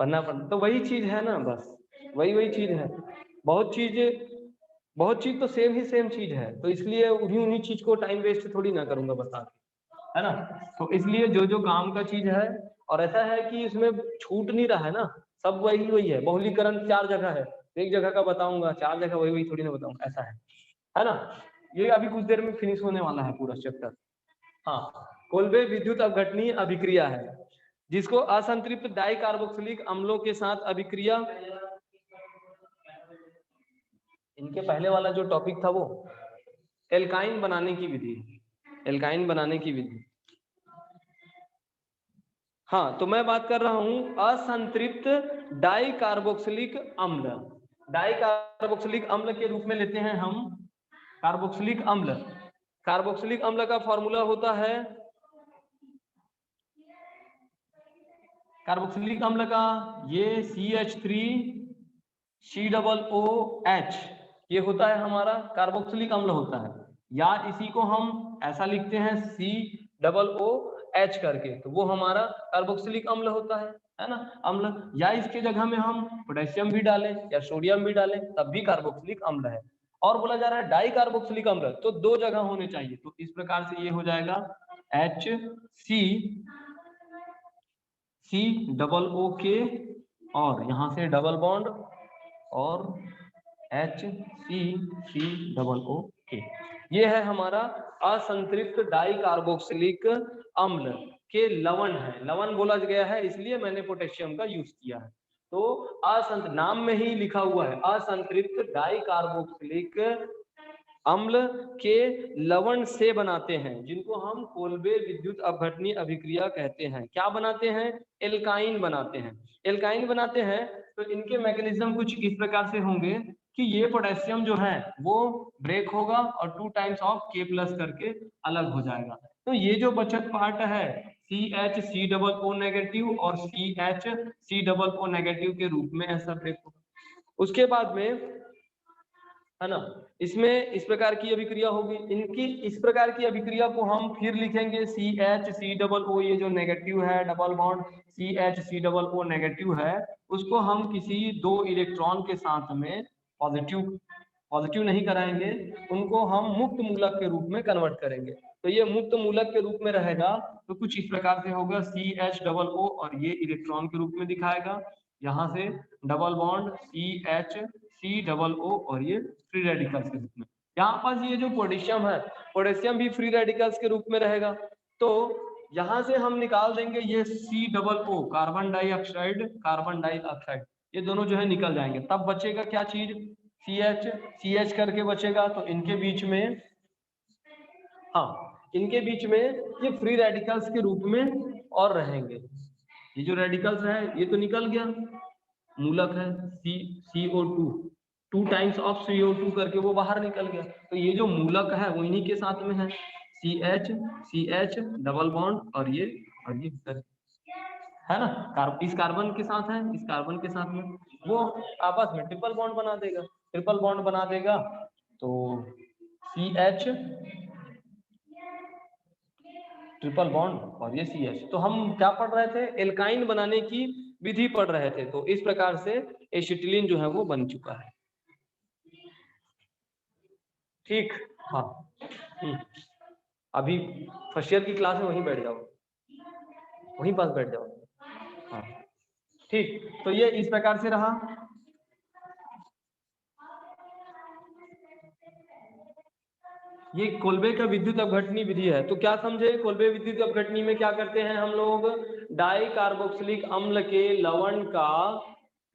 पन्ना पर, तो वही चीज है ना, बस वही चीज है। बहुत चीज तो सेम चीज है, तो इसलिए उन्हीं चीज को टाइम वेस्ट थोड़ी ना करूंगा बता के, है ना। तो इसलिए जो काम का चीज है, और ऐसा है कि इसमें छूट नहीं रहा है ना, सब वही है। बहुलीकरण 4 जगह है, एक जगह का बताऊंगा, 4 जगह वही थोड़ी ना बताऊंगा, ऐसा है ना। ये अभी कुछ देर में फिनिश होने वाला है पूरा चैप्टर। हाँ, कोल्बे विद्युत अपघटनी अभिक्रिया है, जिसको असंतृप्त डाई कार्बोक्सिलिक अम्लों के साथ अभिक्रिया, इनके पहले वाला जो टॉपिक था वो एल्काइन बनाने की विधि, हाँ। तो मैं बात कर रहा हूं असंतृप्त डाई कार्बोक्सिलिक अम्ल। डाई कार्बोक्सिलिक अम्ल के रूप में लेते हैं हम कार्बोक्सिलिक अम्ल। कार्बोक्सिलिक अम्ल का फॉर्मूला होता है, कार्बोक्सिलिक अम्ल का ये CH3COOH, ये होता है हमारा कार्बोक्सिलिक अम्ल होता है, या इसी को हम ऐसा लिखते हैं COOH करके, तो वो हमारा कार्बोक्सिलिक अम्ल होता है ना, अम्ल। या इसके जगह में हम पोटेशियम भी डालें या सोडियम भी डालें, तब भी कार्बोक्सिलिक अम्ल है। और बोला जा रहा है डाई कार्बोक्सिलिक अम्ल, तो 2 जगह होने चाहिए, तो इस प्रकार से ये हो जाएगा HCOOK, और यहाँ से डबल बॉन्ड और HCCOOK। ये है हमारा असंतृप्त डाई कार्बोक्सिलिक अम्ल के लवण है। लवण बोला गया है इसलिए मैंने पोटेशियम का यूज किया है। तो नाम में ही लिखा हुआ है असंतृप्त डाई कार्बोक्सिलिक अम्ल के लवण से बनाते हैं, जिनको हम कोल्बे विद्युत अपघटनी अभिक्रिया कहते हैं। क्या बनाते हैं, एल्काइन बनाते हैं। एल्काइन बनाते हैं तो इनके मैकेनिज्म कुछ इस प्रकार से होंगे कि ये पोटेशियम जो है वो ब्रेक होगा और 2 टाइम्स ऑफ K प्लस करके अलग हो जाएगा। तो ये जो बचत पार्ट है CHCOO नेगेटिव और CHCOO नेगेटिव के रूप में ऐसा ब्रेक होगा। उसके बाद में, है ना, इसमें इस प्रकार की अभिक्रिया होगी। इनकी इस प्रकार की अभिक्रिया को हम फिर लिखेंगे CHCOO, ये जो नेगेटिव है डबल बॉन्ड CHCOO नेगेटिव है, उसको हम किसी 2 इलेक्ट्रॉन के साथ में पॉजिटिव नहीं कराएंगे, उनको हम मुक्त मूलक के रूप में कन्वर्ट करेंगे। तो ये मुक्त मूलक के रूप में रहेगा तो कुछ इस प्रकार से होगा CH+O और ये इलेक्ट्रॉन के रूप में दिखाएगा, यहाँ से डबल बॉन्ड CH+CO और ये फ्री रेडिकल्स के रूप में। यहाँ पास ये जो पोटेशियम है, पोटेशियम भी फ्री रेडिकल्स के रूप में रहेगा। तो यहाँ से हम निकाल देंगे ये CO, कार्बन डाइऑक्साइड, ये दोनों जो है निकल जाएंगे। तब बचेगा क्या चीज, CH करके बचेगा। तो इनके बीच में, हाँ इनके बीच में ये फ्री रेडिकल्स के रूप में और रहेंगे। ये जो रेडिकल्स है ये तो निकल गया, मूलक है CO2, 2 टाइम्स ऑफ CO2 करके वो बाहर निकल गया। तो ये जो मूलक है वो इन्हीं के साथ में है, CH डबल बॉन्ड और ये है ना, इस कार्बन के साथ है, इस कार्बन के साथ में वो आपस में ट्रिपल बॉन्ड बना देगा, ट्रिपल बॉन्ड बना देगा। तो CH ट्रिपल बॉन्ड और ये CH। तो हम क्या पढ़ रहे थे, एल्काइन बनाने की विधि पढ़ रहे थे। तो इस प्रकार से एसिटिलीन जो है वो बन चुका है। ठीक, हाँ अभी फर्स्ट ईयर की क्लास में वहीं बैठ जाओ, वहीं पास बैठ जाओ। हाँ ठीक, तो ये इस प्रकार से रहा। ये कोल्बे का विद्युत अपघटनी विधि है। तो क्या समझे, कोल्बे विद्युत अपघटनी में क्या करते हैं हम लोग, डाई कार्बोक्सिलिक अम्ल के लवण का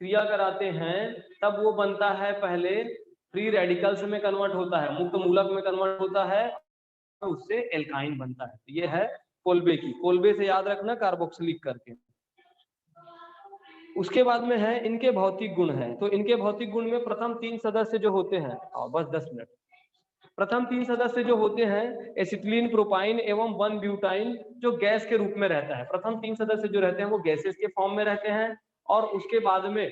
क्रिया कराते हैं, तब वो बनता है, पहले फ्री रेडिकल्स में कन्वर्ट होता है, मुक्त मूलक में कन्वर्ट होता है, उससे एल्काइन बनता है। तो ये है कोल्बे की, कोल्बे से याद रखना कार्बोक्सिलिक करके। उसके बाद में है इनके भौतिक गुण है। तो इनके भौतिक गुण में प्रथम 3 सदस्य जो होते हैं, बस 10 मिनट, प्रथम 3 सदस्य जो होते हैं एसिटिलीन, प्रोपाइन एवं 1 ब्यूटाइन, जो गैस के रूप में रहता है। प्रथम 3 सदस्य जो रहते हैं वो गैसेस के फॉर्म में रहते हैं, और उसके बाद में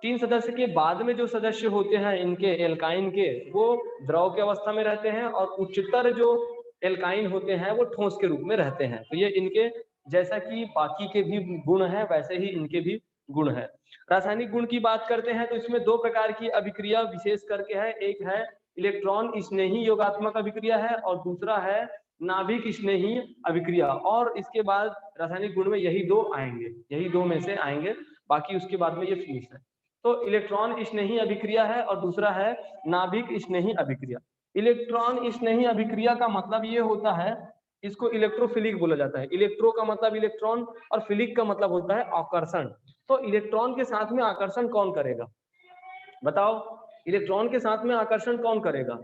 3 सदस्य के बाद में जो सदस्य होते हैं इनके एल्काइन के, वो द्रव की अवस्था में रहते हैं, और उच्चतर जो एल्काइन होते हैं वो ठोस के रूप में रहते हैं। तो ये इनके, जैसा कि बाकी के भी गुण है वैसे ही इनके भी गुण है। रासायनिक गुण की बात करते हैं तो इसमें 2 प्रकार की अभिक्रिया विशेष करके है, एक है इलेक्ट्रॉन स्नेही योगात्मक अभिक्रिया है, और दूसरा है नाभिक स्नेही अभिक्रिया। और इसके बाद रासायनिक गुण में यही 2 आएंगे, यही 2 में से आएंगे, बाकी उसके बाद में ये फिनिश है। तो इलेक्ट्रॉन स्नेही अभिक्रिया है और दूसरा है नाभिक स्नेही अभिक्रिया। इलेक्ट्रॉन स्नेही अभिक्रिया का मतलब ये होता है, इसको इलेक्ट्रोफिलिक बोला जाता है। इलेक्ट्रो का मतलब इलेक्ट्रॉन और फिलिक का मतलब होता है आकर्षण। तो इलेक्ट्रॉन के साथ में आकर्षण कौन करेगा, बताओ, इलेक्ट्रॉन के साथ में आकर्षण कौन करेगा?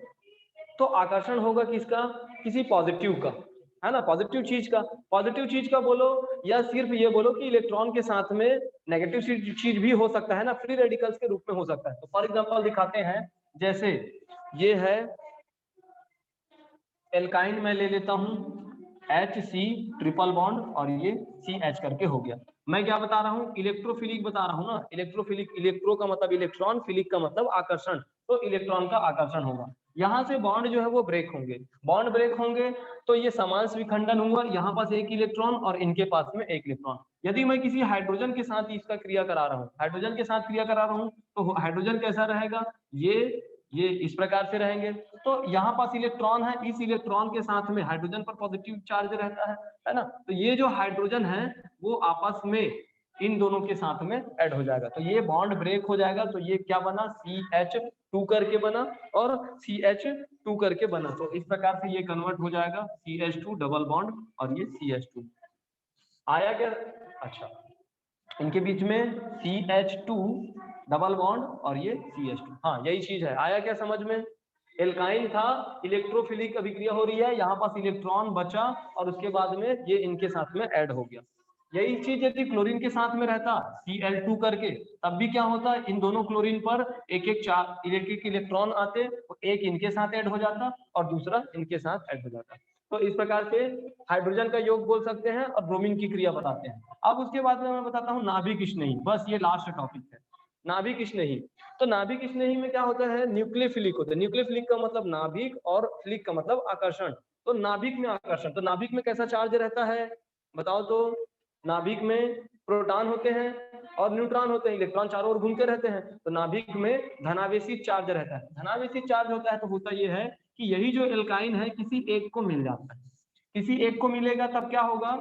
तो आकर्षण होगा किसका, किसी पॉजिटिव का, है ना, पॉजिटिव चीज का। पॉजिटिव चीज का बोलो या सिर्फ ये बोलो कि इलेक्ट्रॉन के साथ में नेगेटिव चीज भी हो सकता है ना, फ्री रेडिकल्स के रूप में हो सकता है। तो फॉर एग्जांपल दिखाते हैं, जैसे ये है एल्काइन, मैं ले लेता हूं HC ट्रिपल बॉन्ड और ये CH करके हो गया। मैं क्या बता रहा हूँ, इलेक्ट्रोफिलिक बता रहा हूँ ना, इलेक्ट्रोफिलिक, इलेक्ट्रो का मतलब इलेक्ट्रॉन, फिलिक का मतलब आकर्षण, तो इलेक्ट्रॉन का आकर्षण होगा। यहाँ से बॉन्ड जो है वो ब्रेक होंगे, बॉन्ड ब्रेक होंगे तो ये समांश विखंडन हुआ, यहाँ पास एक इलेक्ट्रॉन और इनके पास में एक इलेक्ट्रॉन। यदि मैं किसी हाइड्रोजन के साथ इसका क्रिया करा रहा हूँ, हाइड्रोजन के साथ क्रिया करा रहा हूँ, तो हाइड्रोजन कैसा रहेगा, ये इस प्रकार से रहेंगे। तो यहाँ पास इलेक्ट्रॉन है, इस इलेक्ट्रॉन के साथ में हाइड्रोजन पर पॉजिटिव चार्ज रहता है ना। तो ये जो हाइड्रोजन है वो आपस में इन दोनों के साथ में ऐड हो जाएगा, तो ये बॉन्ड ब्रेक हो जाएगा। तो ये क्या बना, CH2 करके बना और CH2 करके बना। तो इस प्रकार से ये कन्वर्ट हो जाएगा CH2 डबल बॉन्ड और ये CH2 आया क्या? अच्छा, इनके बीच में CH2 डबल बॉन्ड और ये CH2, हाँ यही चीज है। आया क्या समझ में? एल्काइन था, इलेक्ट्रोफिलिक अभिक्रिया हो रही है, यहाँ पास इलेक्ट्रॉन बचा और उसके बाद में ये इनके साथ में ऐड हो गया। यही चीज यदि क्लोरीन के साथ में रहता Cl2 करके, तब भी क्या होता, इन दोनों क्लोरीन पर एक एक इलेक्ट्रॉन आते, एक इनके साथ ऐड हो जाता और दूसरा इनके साथ ऐड हो जाता। तो इस प्रकार से हाइड्रोजन का योग बोल सकते हैं और ब्रोमीन की क्रिया बताते हैं। अब उसके बाद में मैं बताता हूँ नाभिक स्नेही, बस ये लास्ट टॉपिक है, नाभिक स्नेही। तो नाभिक स्नेही में क्या होता है, न्यूक्लियोफिलिक होता है। न्यूक्लियोफिलिक का मतलब नाभिक और फिलिक का मतलब आकर्षण। तो नाभिक में आकर्षण, तो नाभिक में कैसा चार्ज रहता है बताओ तो? नाभिक में प्रोटॉन होते हैं और न्यूट्रॉन होते हैं, इलेक्ट्रॉन चारों ओर घूमते रहते हैं। तो नाभिक में धनावेशी चार्ज रहता है। धनावेशी चार्ज होता है तो होता यह है कि यही जो एल्काइन है किसी एक को मिल जाता है। किसी एक को मिलेगा तब क्या होगा,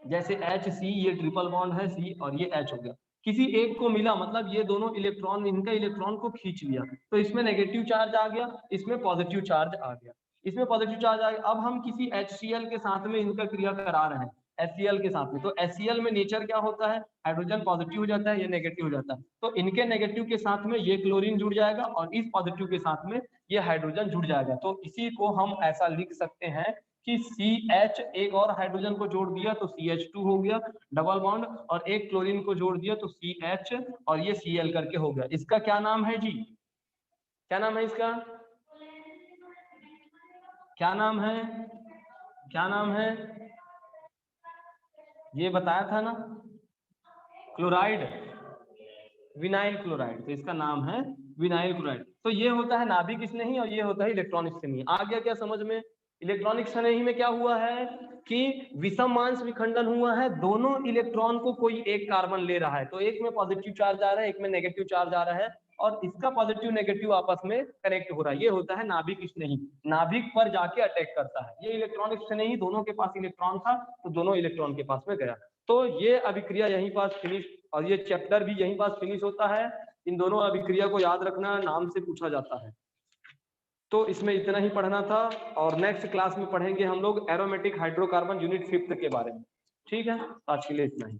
जैसे HC, ये ट्रिपल बॉन्ड है C और ये H हो गया, किसी एक को मिला मतलब ये दोनों इलेक्ट्रॉन, इनका इलेक्ट्रॉन को खींच लिया, तो इसमें नेगेटिव चार्ज आ गया, इसमें पॉजिटिव चार्ज आ गया, इसमें पॉजिटिव चार्ज आ गया। अब हम किसी HCl के साथ में इनका क्रिया करा रहे हैं, HCl के साथ में, तो HCl में नेचर क्या होता है, हाइड्रोजन पॉजिटिव हो जाता है, ये नेगेटिव हो जाता है, तो इनके नेगेटिव के साथ में ये क्लोरीन जुड़ जाएगा और इस पॉजिटिव के साथ में ये हाइड्रोजन जुड़ जाएगा। तो इसी को हम ऐसा लिख सकते हैं कि CH एक और हाइड्रोजन को जोड़ दिया तो CH2 हो गया डबल बॉन्ड, और एक क्लोरीन को जोड़ दिया तो CH और ये Cl करके हो गया। इसका क्या नाम है जी, क्या नाम है इसका, क्या नाम है, क्या नाम है, ये बताया था ना, क्लोराइड, विनाइल क्लोराइड, तो इसका नाम है विनाइल क्लोराइड। तो ये होता है नाभिक स्नेही और ये होता है इलेक्ट्रॉनिक स्नेही। आ गया क्या समझ में? इलेक्ट्रॉनिक स्नेही में क्या हुआ है कि विषमांश विखंडन हुआ है, दोनों इलेक्ट्रॉन को कोई एक कार्बन ले रहा है, तो एक में पॉजिटिव चार्ज आ रहा है, एक में नेगेटिव चार्ज आ रहा है, और इसका पॉजिटिव नेगेटिव आपस में कनेक्ट हो रहा है, ये होता है नाभिक स्नेही। नाभिक पर जाके अटैक करता है। ये इलेक्ट्रॉनिक स्नेही, दोनों के पास इलेक्ट्रॉन था तो दोनों इलेक्ट्रॉन के पास में गया। तो ये अभिक्रिया यहीं पास फिनिश, और ये चैप्टर भी यहीं पास फिनिश होता है। इन दोनों अभिक्रिया को याद रखना, नाम से पूछा जाता है। तो इसमें इतना ही पढ़ना था, और नेक्स्ट क्लास में पढ़ेंगे हम लोग एरोमेटिक हाइड्रोकार्बन यूनिट 5th के बारे में। ठीक है, आज के लिए इतना ही।